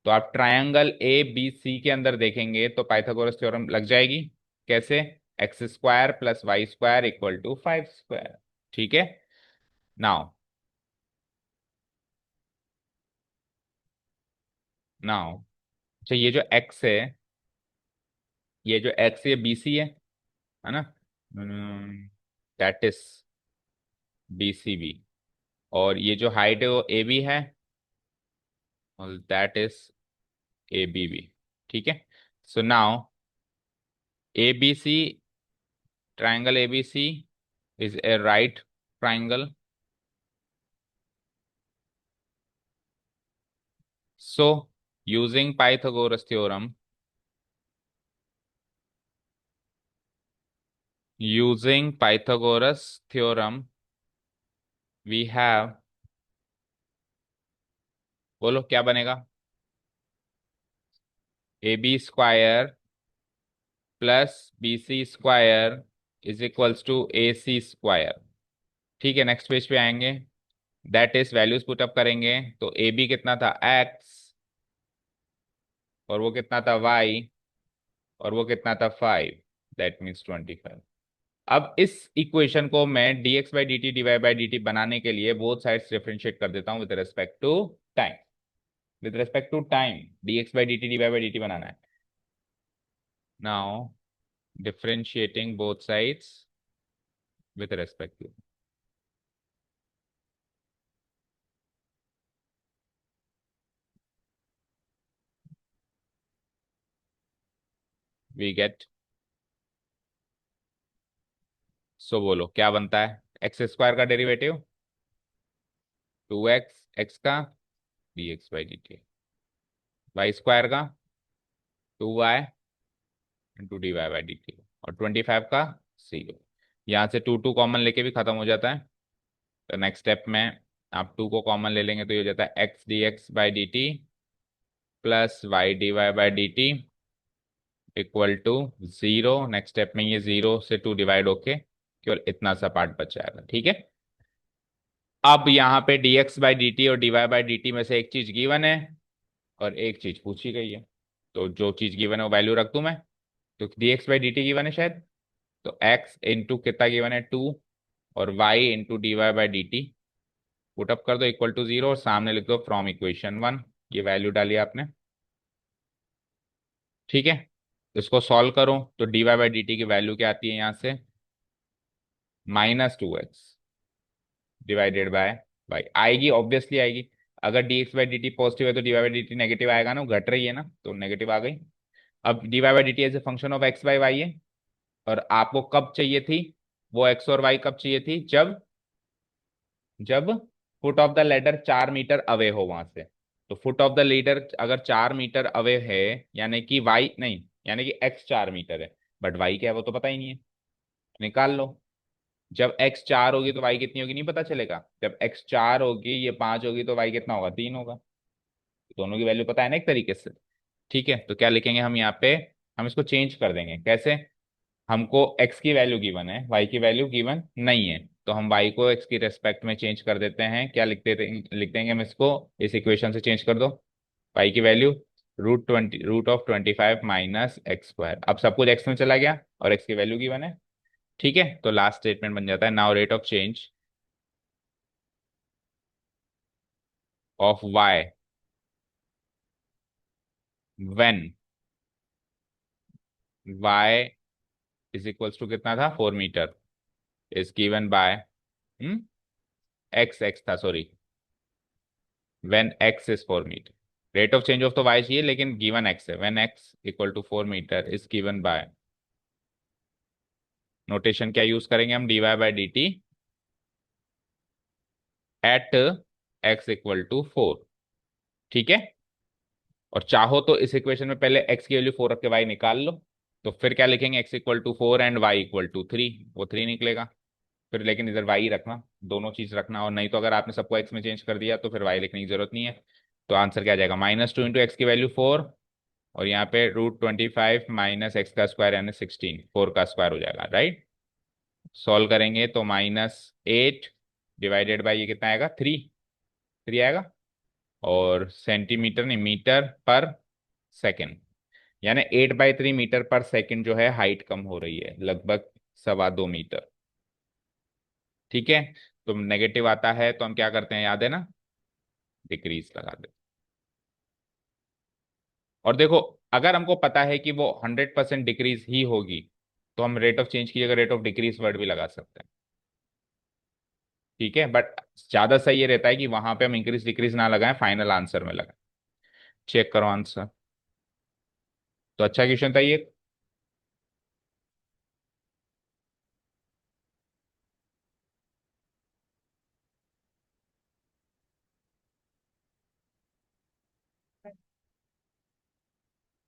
तो आप ट्रायंगल ABC के अंदर देखेंगे तो पाइथागोरस थ्योरम लग जाएगी। कैसे? x² + y² = 5²। ठीक है, नाउ, नाउ, अच्छा ये जो x है, ये जो x, ये BC है ना, दैट इज BCB, और ये जो हाइट है वो AB है, और that is A B B. ठीक है, so now A B C, triangle ABC is a right triangle. So, using Pythagoras theorem, we have, बोलो क्या बनेगा? AB² plus BC² is equals to AC²। ठीक है, नेक्स्ट पेज पे आएंगे। That is values put up करेंगे तो ए बी कितना था x, और वो कितना था y, और वो कितना था 5, दैट मीन्स 25। अब इस इक्वेशन को मैं dx by d t dy by d t बनाने के लिए बोथ साइड्स डिफरेंशिएट कर देता हूं with respect to time. With respect to time dx by d t dy by d t बनाना है। Now differentiating both sides with respect to, we get, so बोलो क्या बनता है? x² का डेरिवेटिव 2x, x का dx by d t, y² का 2y into d y by d t, और 25 का 0। यहाँ से 2 कॉमन लेके भी खत्म हो जाता है। तो नेक्स्ट स्टेप में आप 2 को कॉमन ले लेंगे तो ये हो जाता है x d x by d t plus y d y by d t equal to 0। Next step में ये 0 से 2 डिवाइड होके केवल इतना सा पार्ट बच जाएगा। ठीक है, अब यहाँ पे dx बाई डी टी और dy बाई डी टी में से एक चीज गिवन है और एक चीज पूछी गई है। तो जो चीज गिवन है वो वैल्यू रख दूं मैं। तो dx by d T given है शायद, तो x इंटू कितना गिवन है 2, और y into d y by d t put up कर दो इक्वल टू 0, और सामने लिख दो फ्रॉम इक्वेशन 1। ये वैल्यू डाली आपने। ठीक है, इसको सॉल्व करो तो d y by d t की वैल्यू क्या आती है यहाँ से? -2x डिवाइडेड बाय वाई आएगी, ऑब्वियसली आएगी। अगर d x by d t positive है तो d y by d t negative आएगा ना, वो घट रही है ना, तो नेगेटिव आ गई। अब d y by d t as a function of x by y है, और आपको कब चाहिए थी वो एक्स और वाई? कब चाहिए थी? जब जब foot of the ladder 4 metre away हो वहां से। तो फुट ऑफ द लीडर अगर 4 मीटर अवे है, यानी कि वाई नहीं, यानी कि एक्स 4 मीटर है, बट वाई क्या है वो तो पता ही नहीं है, निकाल लो। जब एक्स 4 होगी तो वाई कितनी होगी नहीं पता चलेगा। जब एक्स 4 होगी, ये 5 होगी, तो वाई कितना होगा? 3 होगा। दोनों की वैल्यू पता है ना एक तरीके से। ठीक है, तो क्या लिखेंगे हम यहाँ पे? हम इसको चेंज कर देंगे। कैसे? हमको x की वैल्यू गिवन है, y की वैल्यू गिवन नहीं है, तो हम y को x की रेस्पेक्ट में चेंज कर देते हैं। क्या लिख देंगे हम इसको? इस इक्वेशन से चेंज कर दो। y की वैल्यू √20 √25 माइनस x²। अब सब कुछ x में चला गया और x की वैल्यू गिवन है। ठीक है, तो लास्ट स्टेटमेंट बन जाता है now rate of change of y when y is equals to कितना था? 4 metre is given by x था sorry, when x is 4 metre. Rate of change of तो y चाहिए लेकिन गिवन x है। When x equal to 4 metre is given by, notation क्या use करेंगे हम? D y by d t at x equal to 4। ठीक है, और चाहो तो इस इक्वेशन में पहले x की वैल्यू 4 रख के y निकाल लो। तो फिर क्या लिखेंगे? x equal to 4 and y equal to 3, वो 3 निकलेगा। फिर लेकिन इधर y रखना, दोनों चीज रखना, और नहीं तो अगर आपने सबको x में चेंज कर दिया तो फिर y लिखने की जरूरत नहीं है। तो आंसर क्या आ जाएगा? -2 इंटू एक्स की वैल्यू 4, और यहाँ पे √25 माइनस एक्स का स्क्वायर यानी 16, 4 का स्क्वायर हो जाएगा। राइट, सॉल्व करेंगे तो -8 डिवाइडेड बाई ये कितना आएगा? 3, 3 आएगा, और सेंटीमीटर नहीं मीटर पर सेकेंड, यानी 8/3 मीटर पर सेकेंड जो है हाइट कम हो रही है, लगभग 2.25 मीटर। ठीक है, तो नेगेटिव आता है तो हम क्या करते हैं, याद है ना? डिक्रीज लगा देते। और देखो, अगर हमको पता है कि वो 100% डिक्रीज ही होगी, तो हम रेट ऑफ चेंज की जगह रेट ऑफ डिक्रीज वर्ड भी लगा सकते हैं। ठीक है, बट ज्यादा सही ये रहता है कि वहां पे हम इंक्रीज डिक्रीज ना लगाएं, फाइनल आंसर में लगाएं। चेक करो आंसर। तो अच्छा क्वेश्चन था ये।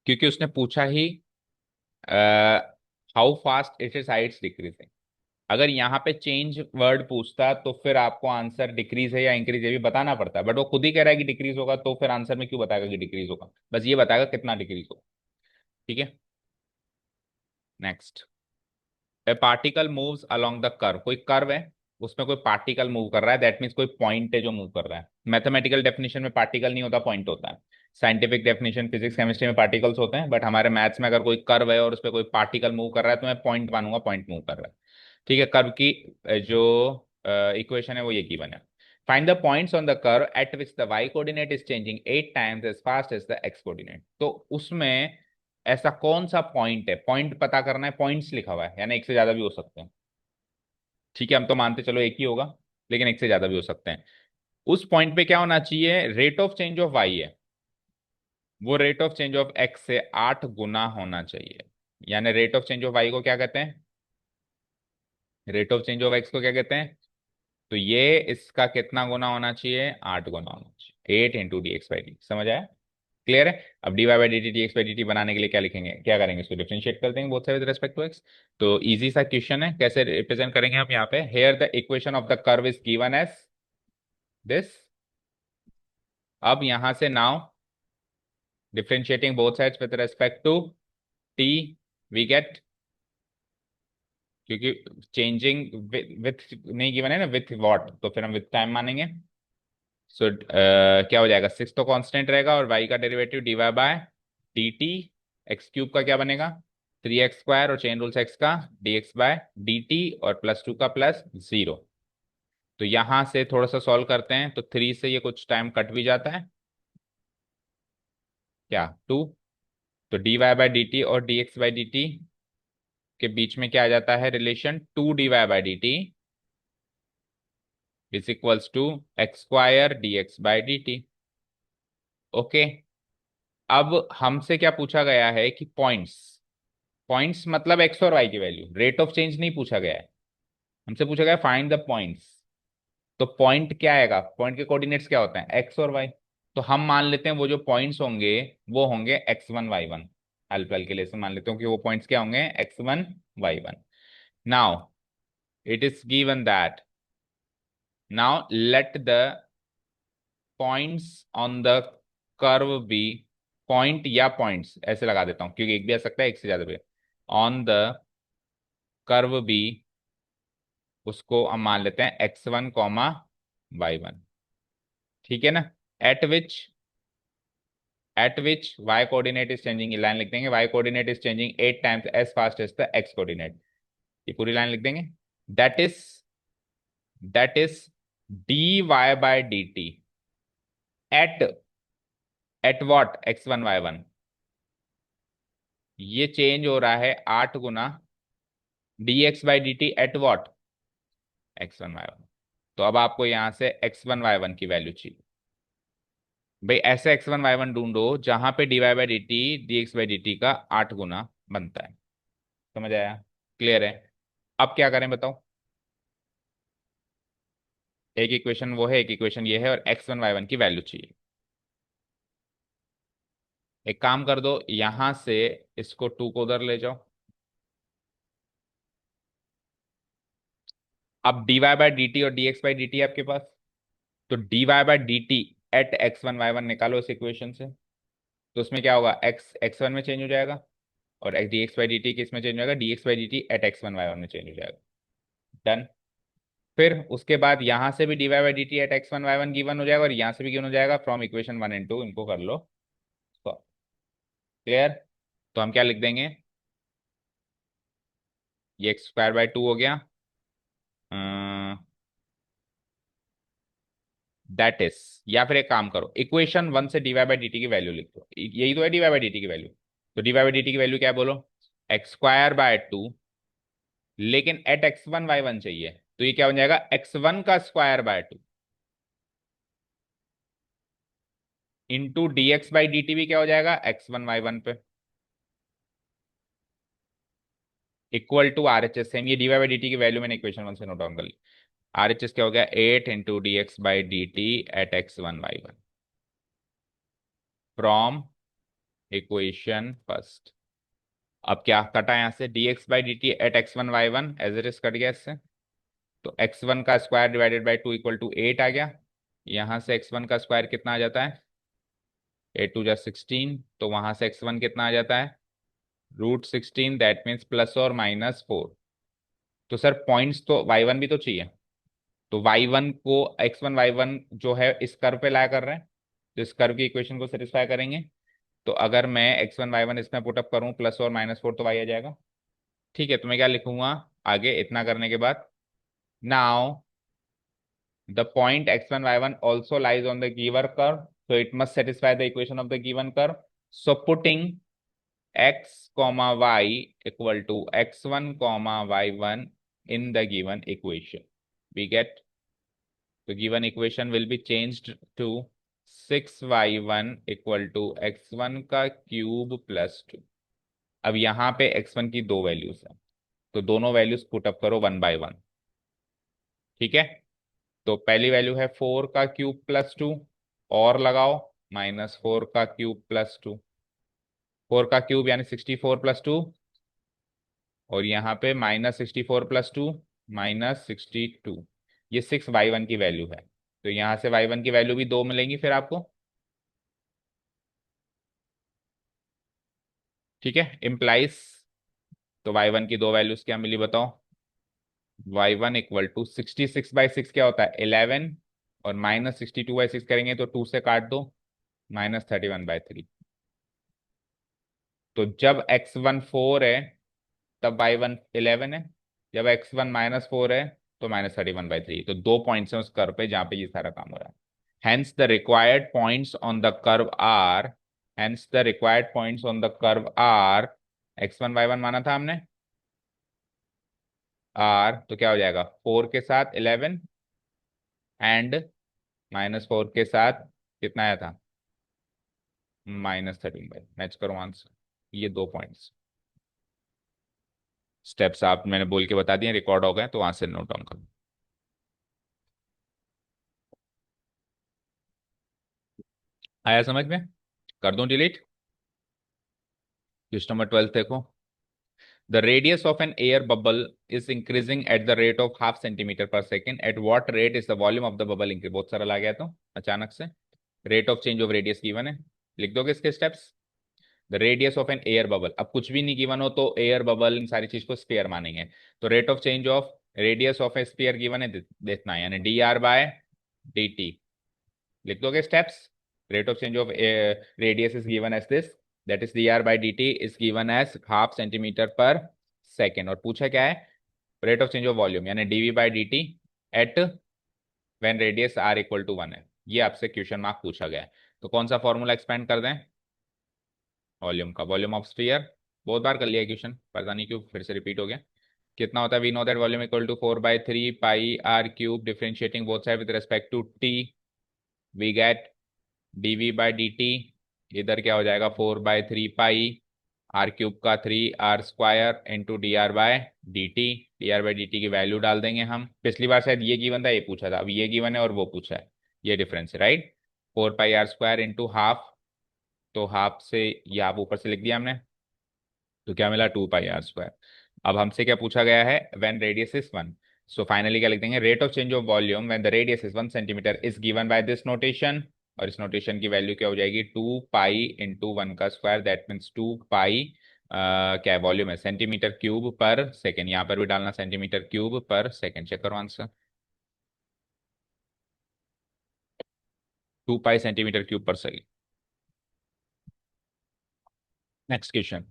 क्योंकि उसने पूछा ही how fast it is heights decreasing. अगर यहाँ पे चेंज वर्ड पूछता तो फिर आपको आंसर डिक्रीज है या इंक्रीज है भी बताना पड़ता, बट वो खुद ही कह रहा है कि डिक्रीज होगा, तो फिर आंसर में क्यों बताएगा कि डिक्रीज होगा, बस ये बताएगा कितना डिक्रीज होगा। ठीक है। Next. A particle moves along the curve, कोई कर्व है, उसमें कोई पार्टिकल मूव कर रहा है, दैट मीन्स कोई पॉइंट है जो मूव कर रहा है। मैथमेटिकल डेफिनेशन में पार्टिकल नहीं होता, पॉइंट होता है। साइंटिफिक डेफिनेशन फिजिक्स केमिस्ट्री में पार्टिकल्स होते हैं, बट हमारे मैथ्स में अगर कोई कर्व है और उस पर कोई पार्टिकल मूव कर रहा है तो मैं पॉइंट मानूंगा, पॉइंट मूव कर रहा है। ठीक है। कर्व की जो इक्वेशन है वो ये गिवन है। Find the points on the curve at which the y coordinate is changing 8 times as fast as the x coordinate. तो उसमें ऐसा कौन सा पॉइंट है, पॉइंट पता करना है, पॉइंट्स लिखा हुआ है, यानी एक से ज्यादा भी हो सकते हैं। ठीक है, हम तो मानते चलो एक ही होगा, लेकिन एक से ज्यादा भी हो सकते हैं। उस पॉइंट पे क्या होना चाहिए, rate of change of y है, वो rate of change of x से 8 गुना होना चाहिए। यानी rate of change of y को क्या कहते हैं, rate of change of x को क्या कहते हैं। तो ये इसका कितना गुना होना चाहिए, 8 गुना होना चाहिए, 8 × dx/dt। समझ आया, क्लियर है। अब dy/dt dx/dt बनाने के लिए क्या लिखेंगे, क्या करेंगे, इसको डिफरेंशिएट कर देंगे both side with respect to x. तो इजी सा क्वेश्चन है, कैसे रिप्रेजेंट करेंगे हम यहाँ पे, here the equation of the curve is given as this. अब यहां से now differentiating both sides with respect to t, we get, क्योंकि चेंजिंग विथ नहीं गिवन है ना, विथ वॉट, तो फिर हम विथ टाइम मानेंगे। सो क्या हो जाएगा, 6 तो कांस्टेंट रहेगा और y का डेरिवेटिव dy/dt, x³ का क्या बनेगा 3x² और चेन रूल्स x का dx/dt और +2 का +0। तो यहां से थोड़ा सा सॉल्व करते हैं, तो 3 से ये कुछ टाइम कट भी जाता है, क्या 2। तो dy/dt और dx/dt के बीच में क्या आ जाता है relation, 2 dy/dt is equals to x² dx/dt। Okay. अब हमसे क्या पूछा गया है कि पॉइंट्स, पॉइंट्स मतलब एक्स और वाई की वैल्यू, रेट ऑफ चेंज नहीं पूछा गया है। हमसे पूछा गया फाइंड द पॉइंट्स। तो पॉइंट क्या आएगा, पॉइंट के कोऑर्डिनेट्स क्या होते हैं, एक्स और वाई। तो हम मान लेते हैं वो जो पॉइंट्स होंगे वो होंगे x1 y1, अल्पल के लिए से मान लेते हो कि वो पॉइंट्स क्या होंगे x1 y1। Now it is given that, now let the points on the curve be, point या पॉइंट्स ऐसे लगा देता हूं क्योंकि एक भी आ सकता है, एक से ज्यादा भी। ऑन द कर्व बी, उसको हम मान लेते हैं x1, y1। ठीक है ना। At which, at which y coordinate is changing, line लिख देंगे, y coordinate is changing 8 times as fast as the x coordinate, ये पूरी लाइन लिख देंगे। That is, that is dy/dt at, at what x1 y1, ये change हो रहा है 8 गुना dx/dt eight what x1 y1। तो अब आपको यहां से x1 y1 की वैल्यू चाहिए। भाई ऐसे x1 y1 ढूंढो जहां पे dy/dt dx/dt का 8 गुना बनता है। समझ आया, क्लियर है। अब क्या करें बताओ, एक इक्वेशन वो है, एक इक्वेशन ये है, और x1 y1 की वैल्यू चाहिए। एक काम कर दो, यहां से इसको 2 को उधर ले जाओ। अब dy/dt और dx/dt आपके पास, तो dy/dt एट x1 y1 निकालो इस इक्वेशन से। तो उसमें क्या होगा, x x1 में चेंज हो जाएगा, और dx/dt किस में चेंज हो जाएगा, dx/dt एट x1 y1 में चेंज हो जाएगा। डन। फिर उसके बाद यहां से भी dy/dt eight x1 y1 given हो जाएगा, और यहां से भी गिवन हो जाएगा फ्रॉम इक्वेशन 1 और 2, इनको कर लो। क्लियर। तो हम क्या लिख देंगे, ये x² 2 हो गया, दैट इज, या फिर एक काम करो, इक्वेशन 1 से dy/dt की वैल्यू लिख दो, यही तो है dy/dt की वैल्यू। तो dy/dt की वैल्यू क्या है बोलो, x² 2, लेकिन एट x1 y1 चाहिए, तो ये क्या बन जाएगा x1 का² 2 इंटू dx/dt भी क्या हो जाएगा x1 y1 पे। Equal to R H S same, ये d y by d t की वैल्यू मैंने इक्वेशन 1 से नोट डाउन कर ली। आर एच एस क्या हो गया, 8 × dx/dt at x1 y1 from equation first. अब क्या कटा यहां से, dx/dt at x1 y1 as it is कट गया इससे, तो x1 का square divided by 2 equal to 8 आ गया। यहां से x1 का स्क्वायर कितना आ जाता है, 8 × 2 = 16, तो वहां से x1 कितना आ जाता है, √16, दैट मीन्स +or -4। तो सर पॉइंट्स तो y1 भी तो चाहिए, तो y1 को x1 y1 जो है इस कर्व पे लाया कर रहे हैं, तो इस कर्व की इक्वेशन को सेटिस्फाई करेंगे। तो अगर मैं x1 y1 इसमें पुटअप करूं +or -4 तो y आ जाएगा। ठीक है, तो मैं क्या लिखूंगा आगे इतना करने के बाद, now the point x1 y1 also lies on the given curve, so it must satisfy the equation of the given curve. So putting x comma y equal to x1 comma y1 in the given equation, we get the given equation will be changed to 6y1 equal to x1 का cube plus 2। अब यहाँ पे x1 की दो values है, तो दोनों values put up करो 1/1। ठीक है, तो पहली वैल्यू है 4 का क्यूब प्लस 2, और लगाओ -4 का क्यूब प्लस 2, 4 का क्यूब यानी 64 + 2, और यहाँ पे -64 + 2 -62, ये 6y1 की वैल्यू है। तो यहाँ से y1 की वैल्यू भी 2 मिलेंगी फिर आपको। ठीक है, इम्प्लाइज, तो y1 की दो वैल्यूज क्या मिली बताओ, y1 इक्वल टू 66/6 क्या होता है 11, और -62/6 करेंगे तो 2 से काट दो, -31/3। तो जब x1 4 है तब y1 11 है, जब x1 -4 है तो -31/3। तो दो पॉइंट्स हैं उस कर्व पे जहां पे ये सारा काम हो रहा है। Hence the required points on the curve are, hence the required points on the curve are, x1 y1 माना था हमने, आर तो क्या हो जाएगा 4 के साथ 11 एंड -4 के साथ कितना आया था, -13। मैच करो आंसर, ये दो पॉइंट्स। स्टेप्स आप मैंने बोल के बता दिए, रिकॉर्ड हो गए, तो वहां से नोट डाउन करो। आया समझ में, कर दूं डिलीट। क्वेश्चन नंबर 12 देखो, the radius of an air bubble is increasing at the rate of ½ cm/s, at what rate is the volume of the bubble increase. बहुत सारा ला गया तो अचानक से, rate of change of radius given है, लिख दोगे इसके steps. The radius of an air bubble, अब कुछ भी नहीं गिवन हो तो एयर बबल इन सारी चीज को स्पेयर मानेंगे। तो rate of change of radius of a sphere given है, देखना है, यानी dr/dt। लिख दोगे steps, rate of change of radius is given as this, that is dr/dt is given as ½ cm/s। और पूछा क्या है, rate of change of volume यानी dv/dt at when radius r equal to 1 है। ये आपसे क्वेश्चन मार्क पूछा गया है, तो कौन सा फॉर्मूला एक्सपेंड कर दें, वॉल्यूम का, वॉल्यूम ऑफ स्फीयर। बहुत बार कर लिया क्वेश्चन, पता नहीं क्यों फिर से रिपीट हो गया। कितना होता है, we know that volume equal to 4/3 πr³ differentiating both side with respect to t, we get dv/dt, इधर क्या हो जाएगा 4/3 π r³ का 3r² इंटू dr/dt की वैल्यू डाल देंगे हम। पिछली बार शायद ये गिवन था, ये पूछा था, अब ये गिवन है और वो पूछा है, ये डिफरेंस है राइट। 4πr² इंटू हाफ, तो हाफ से ये आप ऊपर से लिख दिया हमने, तो क्या मिला 2πr²। अब हमसे क्या पूछा गया है, when radius is 1, so finally क्या लिख देंगे, rate of change of volume when the radius is 1 cm is given by this notation, और इस नोटेशन की वैल्यू क्या हो जाएगी 2π × 1 का स्क्वायर, दैट मीन्स 2π क्या वॉल्यूम है cm³/s, यहाँ पर भी डालना cm³/s। चेक करो answer, 2π cm³/s। Next question,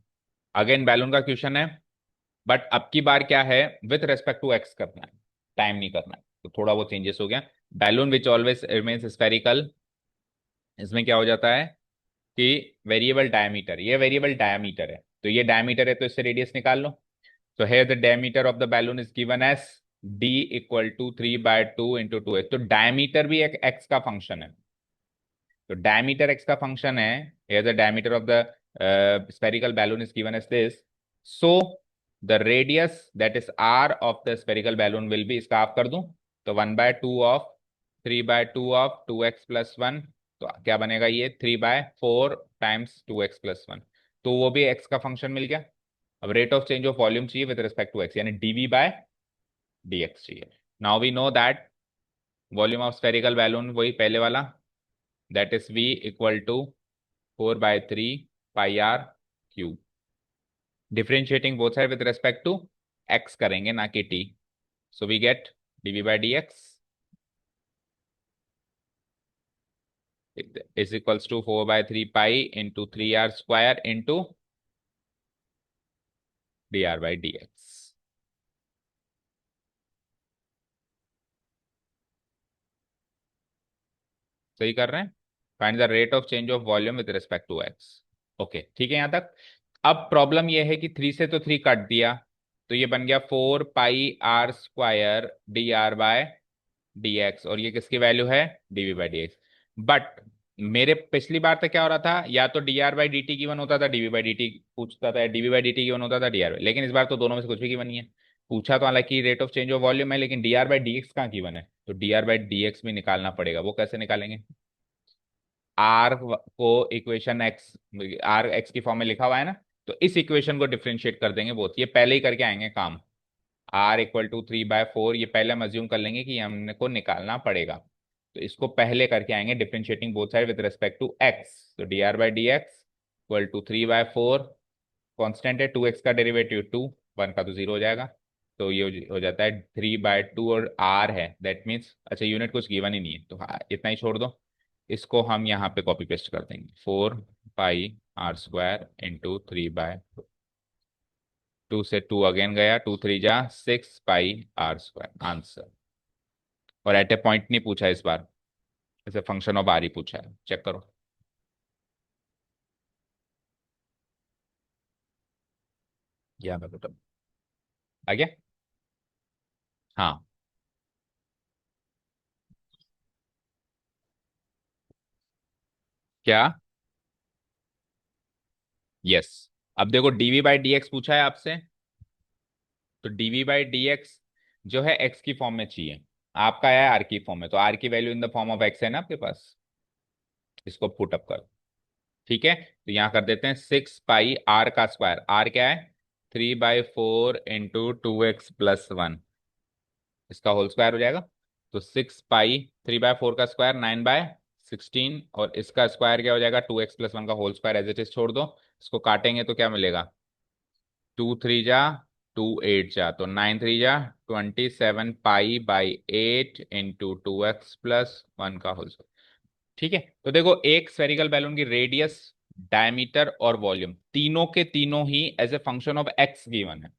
again balloon का क्वेश्चन है, बट अब की बार क्या है, विथ रेस्पेक्ट टू एक्स करना है, टाइम नहीं करना है, तो थोड़ा वो चेंजेस हो गया। Balloon which always remains spherical, इसमें क्या हो जाता है कि वेरिएबल डायमीटर, ये वेरिएबल डायमीटर है, तो ये डायमीटर है तो इससे रेडियस निकाल लो। तो है the diameter of the balloon is given as d equal to 3/2 × 2x, तो डायमीटर भी एक x का फंक्शन है, तो डायमीटर x का फंक्शन है, here the diameter of the spherical balloon is given as this, so the radius that is r of the spherical balloon will be, इसका आप कर दूं तो 1/2 ऑफ 3/2 ऑफ 2x+1, तो क्या बनेगा ये 3/4 टाइम्स 2x+1, तो वो भी x का फंक्शन मिल गया। अब rate of change of volume चाहिए विद रिस्पेक्ट टू x, यानी dv/dx चाहिए। Now we know that volume of spherical balloon वही पहले वाला, that is v equal to 4/3 πr cube. Differentiating both side with respect to x करेंगे ना कि t, so we get dv/dx is equals to 4/3 π into 3r² into dr/dx। सही कर रहे हैं। Find the rate of change of volume with respect to x. Okay ठीक है यहां तक। अब प्रॉब्लम यह है कि 3 से तो 3 काट दिया, तो ये बन गया 4πr² dr/dx, और ये किसकी वैल्यू है dv/dx। बट मेरे पिछली बार तक क्या हो रहा था, या तो dr/dt गिवन होता था dv/dt पूछता था, dv/dt गिवन होता था dr, लेकिन इस बार तो दोनों में से कुछ भी गिवन नहीं है। पूछा तो हालांकि rate of change of volume है, लेकिन dr/dx कहाँ गिवन है, तो dr/dx भी निकालना पड़ेगा। वो कैसे निकालेंगे, आर को इक्वेशन एक्स, आर एक्स की फॉर्म में लिखा हुआ है ना, तो इस इक्वेशन को डिफरेंशिएट कर देंगे बहुत, ये पहले ही करके आएंगे काम। आर इक्वल टू 3/4, ये पहले हम अज्यूम कर लेंगे कि हमने को निकालना पड़ेगा, तो इसको पहले करके आएंगे differentiating both side with respect to x, तो dr/dx इक्वल टू 3/4, कॉन्स्टेंट है 2x का डेरिवेटिव 2, 1 का तो 0 हो जाएगा, तो ये हो जाता है 3/2, और r है दैट मीन्स, अच्छा यूनिट कुछ गिवन ही नहीं है तो हाँ इतना ही छोड़ दो। इसको हम यहाँ पे कॉपी पेस्ट कर देंगे, 4πr² into 3/2 से 2 अगेन गया, 2 3 जा 6πr², आंसर। और एट ए पॉइंट नहीं पूछा इस बार, इसे फंक्शन ऑफ आर ही पूछा है, चेक करो। या मैं बता आ गया। हाँ क्या, यस। अब देखो dv/dx पूछा है आपसे, तो dv/dx जो है x की फॉर्म में चाहिए, आपका है r की फॉर्म में, तो r की value in the form of x है ना आपके पास, इसको पुट अप कर। ठीक है, तो यहां कर देते हैं 6πr², r क्या है 3/4 into 2x+1, इसका होल स्क्वायर हो जाएगा, तो 6π, 3/4 का स्क्वायर 9/16, और इसका स्क्वायर क्या हो जाएगा 2x+1 का whole square, as it is छोड़ दो, इसको काटेंगे तो क्या मिलेगा 2 3 जा 2 8 जा, तो 9 3 जा 27π/8 into 2x+1 का होल स्क्वायर। ठीक है, तो देखो एक स्फेरिकल बैलून की रेडियस, डायमीटर और वॉल्यूम तीनों के तीनों ही as a function of x given है,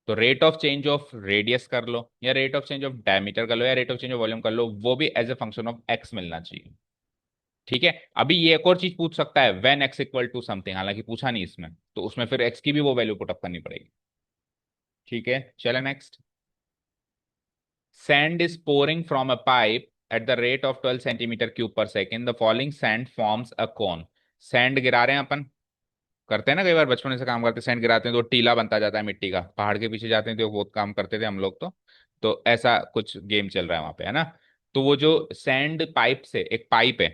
तो rate of change of radius कर लो, या rate of change of diameter कर लो, या rate of change of volume कर लो, वो भी as a function of x मिलना चाहिए। ठीक है, अभी ये एक और चीज पूछ सकता है when x equal to something, हालांकि पूछा नहीं इसमें, तो उसमें फिर एक्स की भी वो वैल्यू पुटअप करनी पड़ेगी। ठीक है चले next. Sand is pouring from a pipe at the rate of 12 centimeter cube per second. The falling sand forms a cone. Sand गिरा रहे हैं अपन, करते हैं ना कई बार, बचपन से काम करते हैं, सैंड गिराते हैं तो टीला बनता जाता है मिट्टी का, पहाड़ के पीछे जाते हैं तो बहुत काम करते थे हम लोग, तो ऐसा कुछ गेम चल रहा है वहां पे, है ना। तो वो जो सैंड पाइप से, एक पाइप है,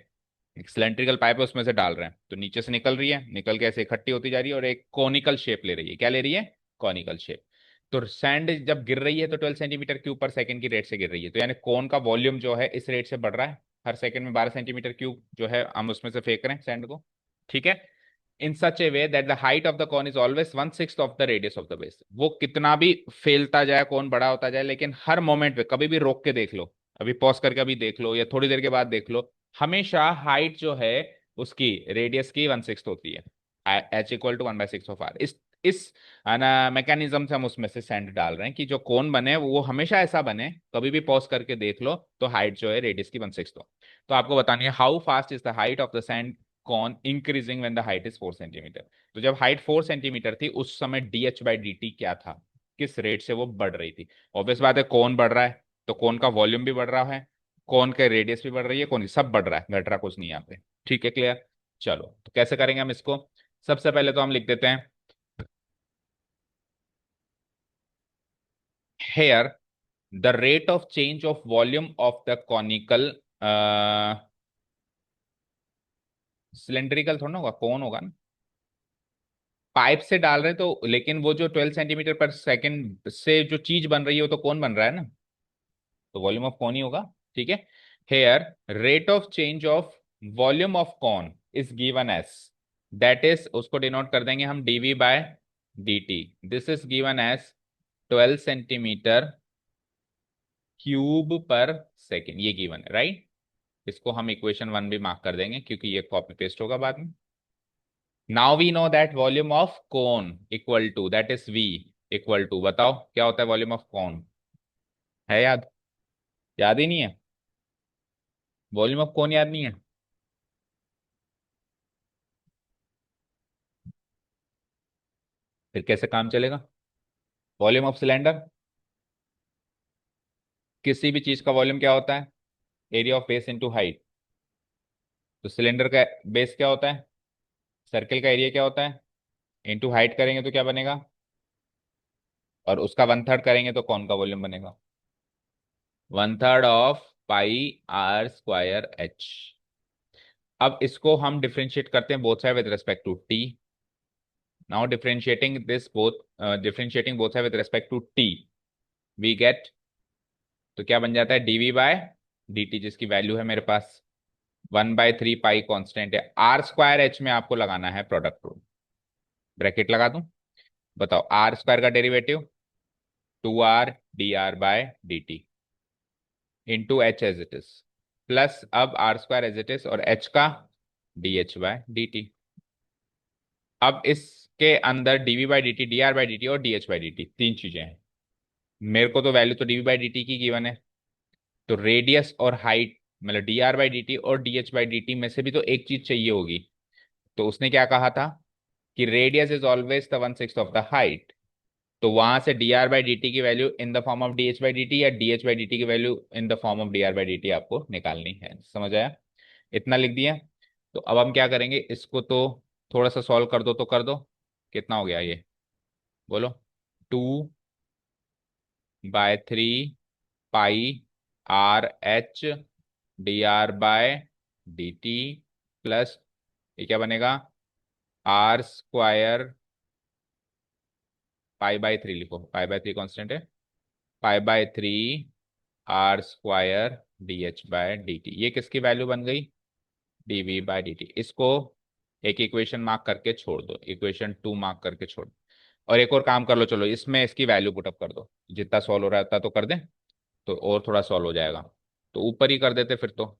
एक सिलेंड्रिकल पाइप है, उसमें से डाल रहे हैं, तो नीचे से निकल रही है, निकल के ऐसे इकट्ठी होती जा रही है और एक कॉनिकल शेप ले रही है, क्या ले रही है कॉनिकल शेप। तो सैंड जब गिर रही है तो 12 सेंटीमीटर क्यूब पर सेकंड की रेट से गिर रही है, तो यानी कौन का वॉल्यूम जो है इस रेट से बढ़ रहा है, हर सेकंड में 12 सेंटीमीटर क्यूब जो है हम उसमें से फेंक रहे हैं सैंड को। ठीक है, in such a way that the height of the cone is always 1/6 of the radius of the base. वो कितना भी फैलता जाए, कौन बड़ा होता जाए, लेकिन हर मोमेंट पे कभी भी रोक के देख लो, अभी पॉज करके अभी देख लो या थोड़ी देर के बाद देख लो, हमेशा हाइट जो है उसकी रेडियस की 1/6 होती है, h equal to 1/6 of r. इस मैकेनिज्म से हम उसमें से सेंड डाल रहे हैं कि जो कोन बने वो हमेशा ऐसा बने, कभी भी पॉज करके देख लो तो हाइट जो है रेडियस की 1/6 हो। तो आपको बतानी है how fast is the height of the sand cone increasing when the height is 4 centimetre. तो जब हाइट 4 सेंटीमीटर थी उस समय dh/dt क्या था, किस रेट से वो बढ़ रही थी। ऑब्वियस बात है कौन बढ़ रहा है, तो कौन का वॉल्यूम भी बढ़ रहा है, कौन का रेडियस भी बढ़ रही है, कौन सब बढ़ रहा है, घट रहा कुछ नहीं यहाँ पे। ठीक है क्लियर। चलो तो कैसे करेंगे हम इसको, सबसे पहले तो हम लिख देते हैं here the rate of change of volume of the conical, cylindrical थोड़ा ना होगा, कौन होगा ना, पाइप से डाल रहे तो, लेकिन वो जो 12 सेंटीमीटर पर सेकेंड से जो चीज बन रही है वो तो कौन बन रहा है ना, तो वॉल्यूम ऑफ कौन ही होगा। ठीक है, here rate of change of volume of cone is given as, that is उसको डिनोट कर देंगे हम dv by dt, this is given as 12 centimetre cube पर सेकेंड, ये गिवन है राइट। इसको हम इक्वेशन 1 भी मार्क कर देंगे क्योंकि ये कॉपी पेस्ट होगा बाद में। Now we know that volume of cone equal to, that is v equal to, बताओ क्या होता है वॉल्यूम ऑफ कोन, है याद? याद ही नहीं है, वॉल्यूम ऑफ कोन याद नहीं है? फिर कैसे काम चलेगा? वॉल्यूम ऑफ सिलेंडर, किसी भी चीज का वॉल्यूम क्या होता है, area of base into height. तो सिलेंडर का बेस क्या होता है, सर्किल का एरिया क्या होता है, इनटू हाइट करेंगे तो क्या बनेगा, और उसका 1/3 करेंगे तो कौन का वॉल्यूम बनेगा, 1/3 of pi r square h. अब इसको हम डिफरेंशिएट करते हैं both side with respect to t. Now differentiating both side with respect to t, we get, तो क्या बन जाता है डीवी बाय dt, जिसकी वैल्यू है मेरे पास 1/3 पाई कांस्टेंट है, आर स्क्वायर एच में आपको लगाना है प्रोडक्ट रूल, ब्रैकेट लगा दूं, बताओ आर स्क्वायर का derivative 2r dr/dt into h as it is, plus अब r square as it is और एच का dh/dt। अब इसके अंदर dv/dt, dr/dt और dh/dt तीन चीजें हैं, मेरे को तो वैल्यू तो dv/dt की गिवन है, तो रेडियस और हाइट मतलब dr/dt और dh/dt में से भी तो एक चीज चाहिए होगी। तो उसने क्या कहा था कि radius is always the 1/6 of the height, तो वहां से dr/dt की value in the form of dh/dt या dh/dt की value in the form of dr/dt आपको निकालनी है, समझ आया? इतना लिख दिया। तो अब हम क्या करेंगे, इसको तो थोड़ा सा सॉल्व कर दो तो कर दो, कितना हो गया ये बोलो, 2/3 पाई आर एच dr/dt प्लस, ये क्या बनेगा, आर स्क्वायर, पाई/3 लिखो, पाई/3 कांस्टेंट है, पाई/3 आर स्क्वायर dh/dt, ये किसकी वैल्यू बन गई, dv/dt। इसको एक इक्वेशन मार्क करके छोड़ दो, इक्वेशन 2 मार्क करके छोड़ दो, और एक और काम कर लो, चलो इसमें इसकी वैल्यू पुटअप कर दो, जितना सॉल्व हो रहा था तो कर दें, तो और थोड़ा सॉल्व हो जाएगा, तो ऊपर ही कर देते फिर तो,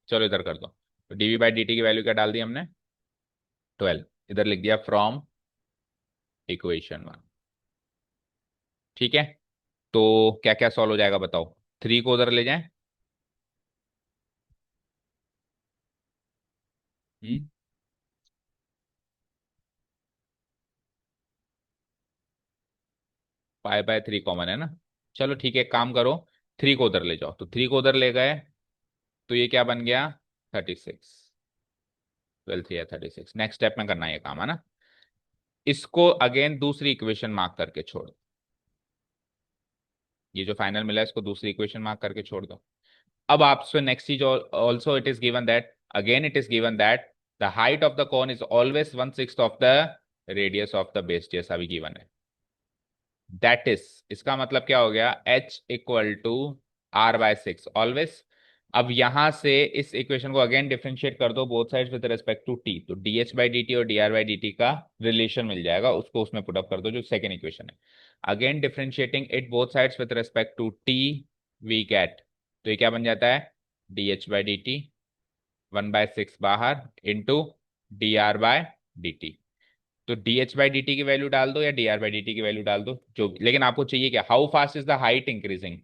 चलो इधर कर दो। तो dv/dt की वैल्यू क्या डाल दी हमने, 12, इधर लिख दिया फ्रॉम इक्वेशन 1। ठीक है, तो क्या क्या सॉल्व हो जाएगा बताओ, 3 को उधर ले जाएं, पाई/3 कॉमन है ना, चलो ठीक है, काम करो, 3 को उधर ले जाओ, तो 3 को उधर ले गए, तो ये क्या बन गया, 36, 12 या 36, नेक्स्ट स्टेप में करना है ये काम, है ना। इसको अगेन दूसरी इक्वेशन मार्क करके छोड़ दो, ये जो फाइनल मिला है इसको दूसरी इक्वेशन मार्क करके छोड़ दो। अब आपसे नेक्स्ट चीज, also it is given that, again it is given that the height of the cone is always 1/6 of the radius of the base, जैसा भी गिवन है, दैट इज, इसका मतलब क्या हो गया, h equal to r/6 always. अब यहां से इस इक्वेशन को अगेन डिफरेंशिएट कर दो both sides with respect to t, तो dh/dt और dr/dt का रिलेशन मिल जाएगा, उसको उसमें पुट अप कर दो जो सेकेंड इक्वेशन है, again differentiating it both sides with respect to t, we get, तो ये क्या बन जाता है, dh/dt 1/6 बाहर इंटू dr/dt, तो dh/dt की वैल्यू डाल दो या dr/dt की वैल्यू डाल दो, जो, लेकिन आपको चाहिए क्या, how fast is the height increasing,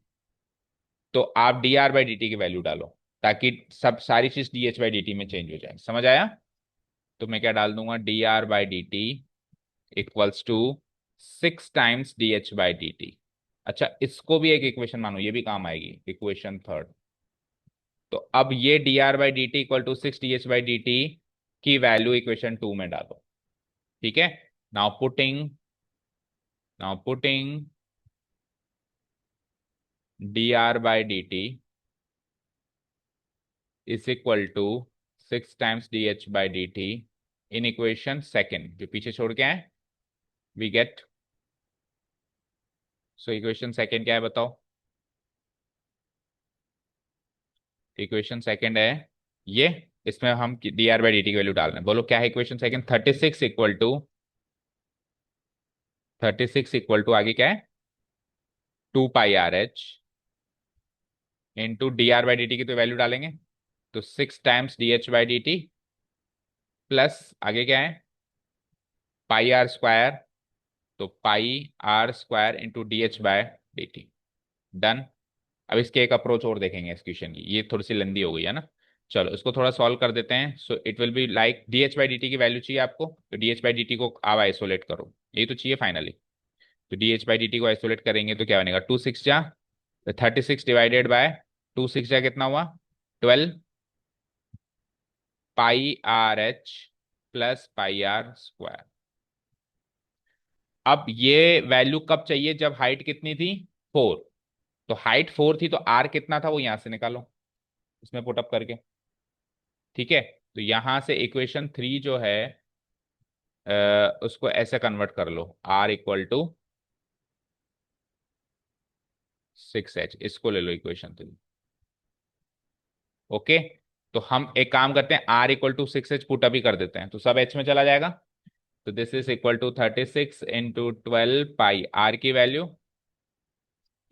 तो आप dr/dt की वैल्यू डालो, ताकि सब सारी चीज dh/dt में चेंज हो जाए, समझ आया? तो मैं क्या डाल दूंगा, dr/dt equals to 6 times dh/dt। अच्छा, इसको भी एक इक्वेशन मानो, ये भी काम आएगी, इक्वेशन थर्ड। तो अब ये dr/dt इक्वल टू 6 dh/dt की वैल्यू इक्वेशन 2 में डालो, ठीक है। Now putting dr/dt is equal to 6 times dh/dt in equation second, जो पीछे छोड़ के आए, we get. So equation second क्या है बताओ? इक्वेशन सेकेंड है ये, इसमें हम dr/dt की वैल्यू डाल रहे हैं। बोलो क्या है इक्वेशन सेकेंड? 36 इक्वल टू आगे क्या है? 2πRh इंटू dr/dt की तो वैल्यू डालेंगे, तो 6 टाइम्स dh/dt प्लस आगे क्या है? πr², तो πr² इंटू dh/dt। डन। अब इसके एक अप्रोच और देखेंगे इस क्वेश्चन की, ये थोड़ी सी लंबी हो गई है ना। चलो इसको थोड़ा सॉल्व कर देते हैं। So it will be like dh/dt की वैल्यू चाहिए आपको, तो dh/dt को आप आइसोलेट करो, ये तो चाहिए फाइनली। तो dh/dt को आइसोलेट करेंगे तो क्या बनेगा? 2 6 जा 36 डिवाइडेड बाय 2 6 जा कितना हुआ? 12πRh plus πr²। अब ये वैल्यू कब चाहिए? जब हाइट कितनी थी? 4। तो हाइट 4 थी तो आर कितना था वो यहां से निकालो, इसमें पुटअप करके। ठीक है, तो यहां से इक्वेशन 3 जो है उसको ऐसे कन्वर्ट कर लो, r = 6h, इसको ले लो इक्वेशन 3। ओके, तो हम एक काम करते हैं, r = 6h पुटअप ही कर देते हैं, तो सब h में चला जाएगा। तो this is equal to 36 into 12 pi r की वैल्यू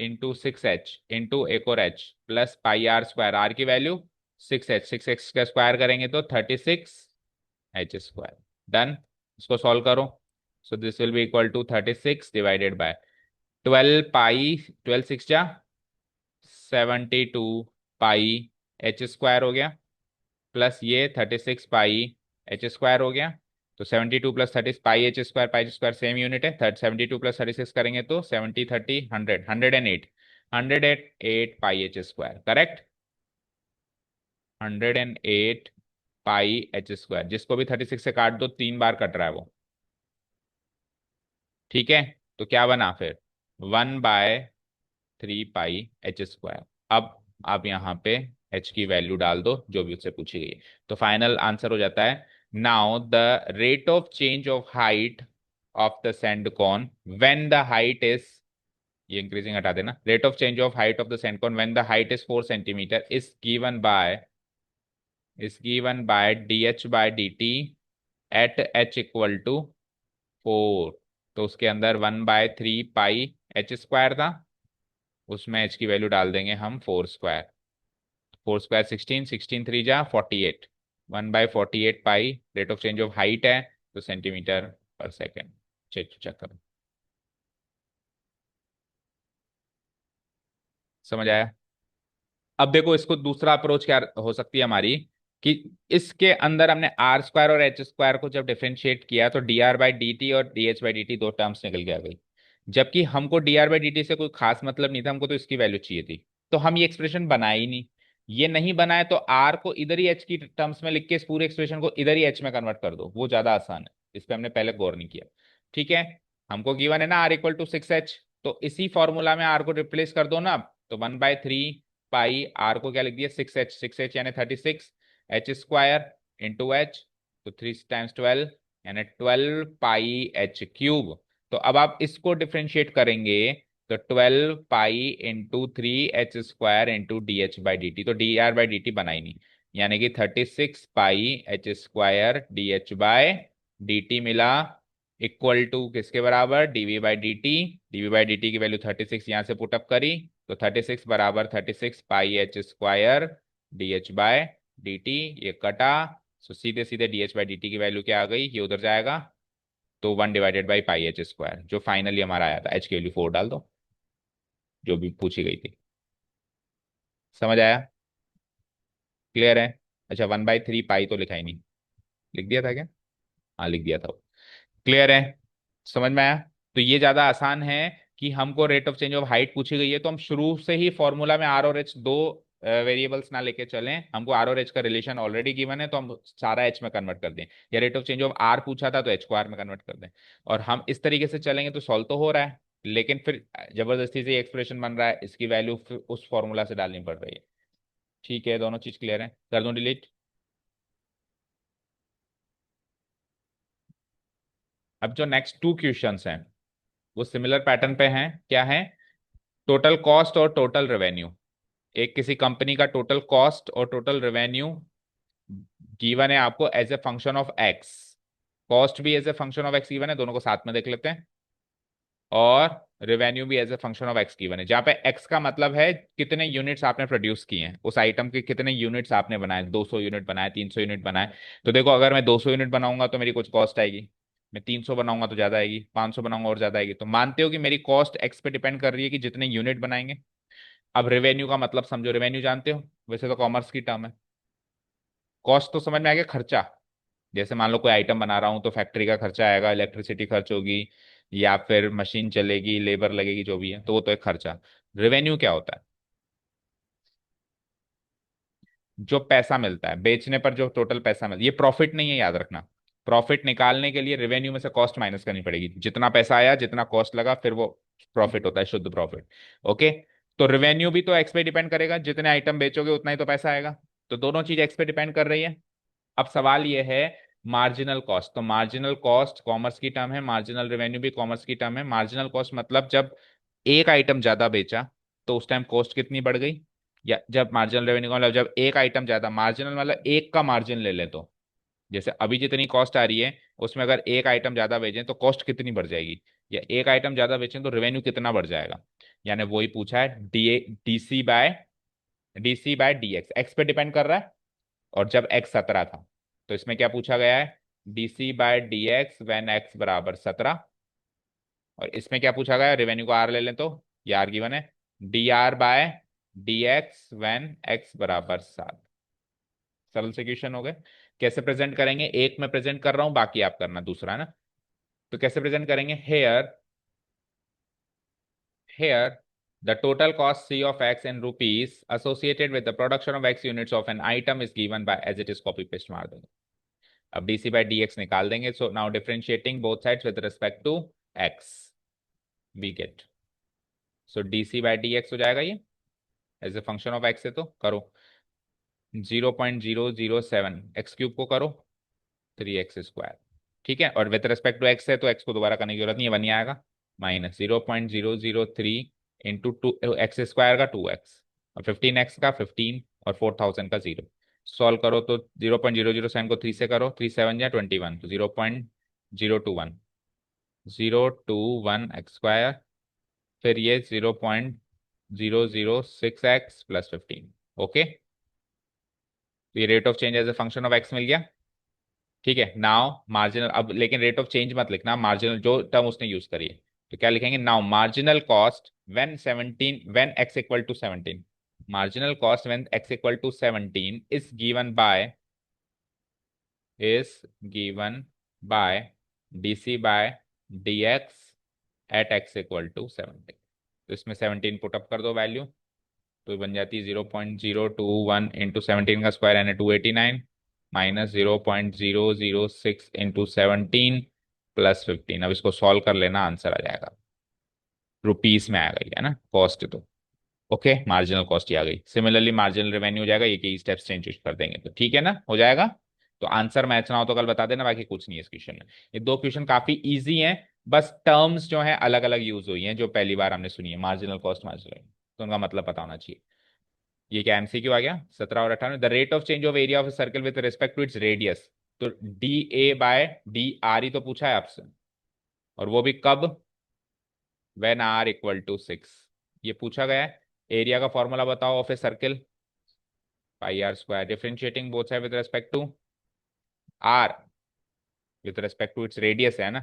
इंटू 6h इंटू एक और h प्लस πr², आर की वैल्यू 6h, 6h का स्क्वायर करेंगे तो 36h²। डन। इसको सॉल्व करो। So this will be equal to 36 divided by 12 pi, 12 6 जा 72 पाई h² हो गया, प्लस ये 36 पाई h² हो गया। तो 72 प्लस 30 पाई h² सेम यूनिट है। 72 प्लस 36 करेंगे तो 70 30 100, 108 करेक्ट। 108 पाई h², जिसको भी 36 से काट दो 3 बार कट रहा है वो। ठीक है, तो क्या बना फिर? 1/3 पाई h²। अब आप यहाँ पे h की वैल्यू डाल दो जो भी उससे पूछी गई है, तो फाइनल आंसर हो जाता है। Now the rate of change of height of the sand cone when the height is, ये इंक्रीजिंग हटा देना, rate of change of height of the sand cone when the height is 4 centimetre is given by dh/dt at h = 4। तो उसके अंदर 1/3 पाई h² था, उसमें h की value डाल देंगे हम 4²। 4² 16, 16 3 जा 48, 1/48 pi rate of change of height है, तो सेंटीमीटर पर सेकेंड। चेक करो, समझ आया? अब देखो इसको दूसरा अप्रोच क्या हो सकती है हमारी, कि इसके अंदर हमने r² और h² को जब डिफरेंशिएट किया तो dr/dt और dh/dt दो टर्म्स निकल के आ गई, जबकि हमको dr/dt से कोई खास मतलब नहीं था, हमको तो इसकी वैल्यू चाहिए थी। तो हम ये एक्सप्रेशन बनाए ही नहीं। ये नहीं बनाए तो r को इधर ही h की टर्म्स में लिख के इस पूरे एक्सप्रेशन को इधर ही h में कन्वर्ट कर दो, वो ज्यादा आसान है। इस पे हमने पहले गौर नहीं किया। ठीक है, हमको गिवन है ना r = 6h, तो इसी फॉर्मूला में r को रिप्लेस कर दो ना अब। तो 1/3 पाई आर को क्या लिख दिया? 6h, 6h यानी 36 h² इंटू एच, तो 3 टाइम्स 12 यानी 12 पाई h³ तो अब आप इसको डिफ्रेंशिएट करेंगे तो 12 pi into 3h² into dh/dt, तो dr/dt बनाई नहीं, यानी कि 36 पाई h² dh/dt मिला, इक्वल टू किसके बराबर? dv/dt। dv/dt की वैल्यू 36 यहां से पुटअप करी, तो 36 बराबर 36 पाई h² dh/dt, ये कटा। सो सीधे सीधे dh/dt की वैल्यू क्या आ गई? ये उधर जाएगा, तो 1/पाई h², जो फाइनली हमारा आया था। h की वैल्यू 4 डाल दो, जो भी पूछी गई थी। समझ आया? क्लियर है? अच्छा, 1/3 पाई तो लिखा ही नहीं, लिख दिया था क्या? हाँ लिख दिया था। क्लियर है? समझ में आया? तो ये ज्यादा आसान है कि हमको rate of change of height पूछी गई है तो हम शुरू से ही फॉर्मूला में आर और एच दो वेरिएबल्स ना लेके चलें। हमको आर और एच का रिलेशन ऑलरेडी गिवन है तो हम सारा एच में कन्वर्ट कर दें, या rate of change of r पूछा था तो एच को आर में कन्वर्ट कर दें, और हम इस तरीके से चलेंगे तो सॉल्व तो हो रहा है। लेकिन फिर जबरदस्ती से एक्सप्रेशन बन रहा है, इसकी वैल्यू फिर उस फॉर्मूला से डालनी पड़ रही है। ठीक है, दोनों चीज क्लियर है, कर दूं डिलीट। अब जो नेक्स्ट टू क्वेश्चंस हैं वो सिमिलर पैटर्न पे हैं। क्या है? टोटल कॉस्ट और टोटल रेवेन्यू। एक किसी कंपनी का टोटल कॉस्ट और टोटल रेवेन्यू गिवन है आपको as a function of x. Cost भी as a function of x given है, दोनों को साथ में देख लेते हैं। और रेवेन्यू भी as a function of x given है, जहां पे एक्स का मतलब है कितने यूनिट्स आपने प्रोड्यूस किए हैं, उस आइटम के कितने यूनिट्स आपने बनाए, 200 यूनिट बनाए, 300 यूनिट बनाए। तो देखो, अगर मैं 200 यूनिट बनाऊंगा तो मेरी कुछ कॉस्ट आएगी, मैं 300 बनाऊंगा तो ज्यादा आएगी, 500 बनाऊंगा और ज्यादा आएगी। तो मानते हो कि मेरी कॉस्ट एक्स पे डिपेंड कर रही है कि जितने यूनिट बनाएंगे। अब रेवेन्यू का मतलब समझो, रेवेन्यू जानते हो, वैसे तो कॉमर्स की टर्म है। कॉस्ट तो समझ में आ गया, खर्चा। जैसे मान लो कोई आइटम बना रहा हूं तो फैक्ट्री का खर्चा आएगा, इलेक्ट्रिसिटी खर्च होगी, या फिर मशीन चलेगी, लेबर लगेगी, जो भी है, तो वो तो एक खर्चा। रेवेन्यू क्या होता है? जो पैसा मिलता है बेचने पर, जो टोटल पैसा मिलता है, ये प्रॉफिट नहीं है, याद रखना। प्रॉफिट निकालने के लिए रेवेन्यू में से कॉस्ट माइनस करनी पड़ेगी, जितना पैसा आया, जितना कॉस्ट लगा, फिर वो प्रॉफिट होता है, शुद्ध प्रॉफिट। ओके। तो रेवेन्यू भी तो एक्स पे डिपेंड करेगा, जितने आइटम बेचोगे उतना ही तो पैसा आएगा। तो दोनों चीज एक्स पे डिपेंड कर रही है। अब सवाल ये है, मार्जिनल कॉस्ट। तो मार्जिनल कॉस्ट कॉमर्स की टर्म है, मार्जिनल रेवेन्यू भी कॉमर्स की टर्म है। मार्जिनल कॉस्ट मतलब जब एक आइटम ज्यादा बेचा तो उस टाइम कॉस्ट कितनी बढ़ गई, या जब मार्जिनल रेवेन्यू का मतलब जब एक आइटम ज्यादा, मार्जिनल मतलब एक का मार्जिन ले ले तो, जैसे अभी जितनी कॉस्ट आ रही है उसमें अगर एक आइटम ज्यादा बेचें तो कॉस्ट कितनी बढ़ जाएगी, या एक आइटम ज्यादा बेचें तो रेवेन्यू कितना बढ़ जाएगा। यानी वही पूछा है, d c by d x, x पे डिपेंड कर रहा है। और जब एक्स 17 था, तो इसमें क्या पूछा गया है, DC/DX वेन एक्स बराबर 17। और इसमें क्या पूछा गया है, रेवेन्यू को आर ले लें तो ये आर गिवन है, DR/DX वेन एक्स बराबर 7। सरल से क्वेश्चन हो गए। कैसे प्रेजेंट करेंगे, एक में प्रेजेंट कर रहा हूं, बाकी आप करना दूसरा, है ना। तो कैसे प्रेजेंट करेंगे, hair the total cost C of X in rupees associated with the production of X units of an item is given by, as it is, copy paste मार देंगे। अब DC/DX निकाल देंगे। So now differentiating both sides with respect to x, we get, so DC/DX हो जाएगा ये as a function of x है, तो करो 0.007, एक्स क्यूब को करो 3x²। ठीक है, और विद रिस्पेक्ट टू एक्स है तो एक्स को दोबारा करने की जरूरत नहीं है, बन आएगा minus 0.003 into two x square का 2x, और 15x का 15, और 4000 का 0। सॉल्व करो तो 0.007 को 3 से करो, 3 7 या 21, तो 0.021, 021x²। फिर ये 0.006x+15। ओके, तो ये rate of change as a function of x मिल गया। ठीक है, नाउ मार्जिनल, अब लेकिन रेट ऑफ चेंज मत लिखना, मार्जिनल जो टर्म उसने यूज करी है। तो क्या लिखेंगे, now marginal cost when x equal to 17, marginal cost when x equal to 17 is given by DC/DX at x equal to 17। तो इसमें 17 पुटअप कर दो वैल्यू, तो बन जाती है 0.021 इंटू 17 का स्क्वायर यानी 289, माइनस 0.006 इंटू 17 +15। अब इसको सॉल्व कर लेना, आंसर आ जाएगा, रुपीस में आ गई है ना कॉस्ट तो। ओके, मार्जिनल कॉस्ट ही आ गई। सिमिलरली मार्जिनल रेवेन्यू हो जाएगा, ये की स्टेप्स चेंज कर देंगे तो ठीक है ना, हो जाएगा। तो आंसर मैच ना हो तो कल बता देना, बाकी कुछ नहीं है इस क्वेश्चन में। ये दो क्वेश्चन काफी इजी हैं, बस टर्म्स जो है अलग अलग यूज हुई हैं, जो पहली बार हमने सुनी है, मार्जिनल कॉस्ट, मार्जिनल, तो उनका मतलब पता होना चाहिए। ये क्या MCQ आ गया, 17 और 18। The rate of change of area of circle with respect to its radius. तो DA/DR ही तो पूछा है आपसे, और वो भी कब, व्हेन R = 6। ये पूछा गया है। एरिया का फॉर्मूला बताओ of a circle, πr², differentiating both side with respect to R, with respect to its radius है ना।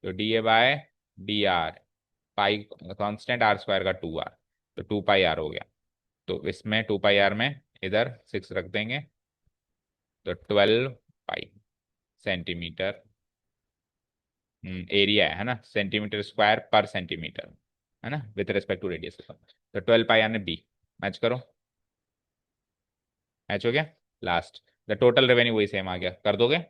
तो DA/DR, पाई कांस्टेंट R² का 2R, तो 2πr हो गया। तो इसमें 2πr में इधर 6 रख देंगे, तो 12 पाई सेंटीमीटर एरिया है ना, सेंटीमीटर स्क्वायर पर सेंटीमीटर, है ना, विथ रिस्पेक्ट टू रेडियस। तो 12 पाई यानी बी, मैच करो, मैच हो गया। लास्ट, द टोटल रेवेन्यू वही सेम आ गया, कर दोगे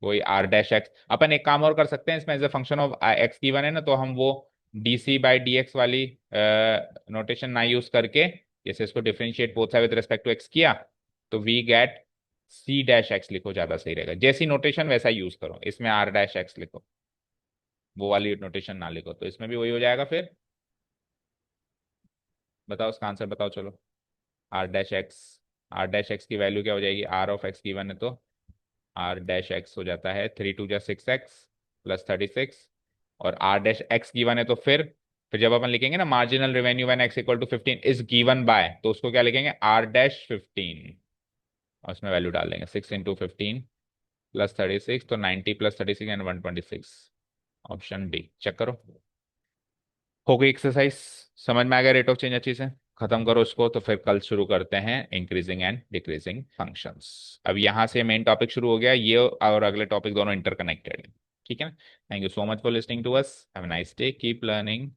वही R डैश एक्स। अपन एक काम और कर सकते हैं, इसमें as a function of x given है ना, तो हम वो डीसी बाई डी एक्स वाली नोटेशन ना यूज करके, जैसे इसको differentiate both side with respect to x किया, तो we get c dash x लिखो, ज्यादा सही रहेगा। जैसी नोटेशन वैसा यूज करो, इसमें आर डैश एक्स लिखो, वो वाली नोटेशन ना लिखो, तो इसमें भी वही हो जाएगा फिर। बताओ उसका आंसर बताओ चलो। R dash x, r dash x की वैल्यू क्या हो जाएगी, आर ऑफ एक्स गिवन है तो आर डैश एक्स हो जाता है 3 2 जा 6 एक्स प्लस 36। और आर डैश एक्स गिवन है तो फिर जब अपन लिखेंगे ना marginal revenue when x equal to 15 is given by, तो उसको क्या लिखेंगे, आर डैश 15, और उसमें वैल्यू डाल देंगे 6 × 15 प्लस 36, तो 90 plus 36 and 126। Option d check करो। हो गई एक्सरसाइज, समझ में आ गया रेट ऑफ चेंज अच्छी से। खत्म करो इसको, तो फिर कल शुरू करते हैं इंक्रीजिंग एंड डिक्रीजिंग फंक्शंस। अब यहाँ से मेन टॉपिक शुरू हो गया, ये और अगले टॉपिक दोनों इंटरकनेक्टेड है। ठीक है ना। Thank you so much for listening to us, have a nice day, keep learning.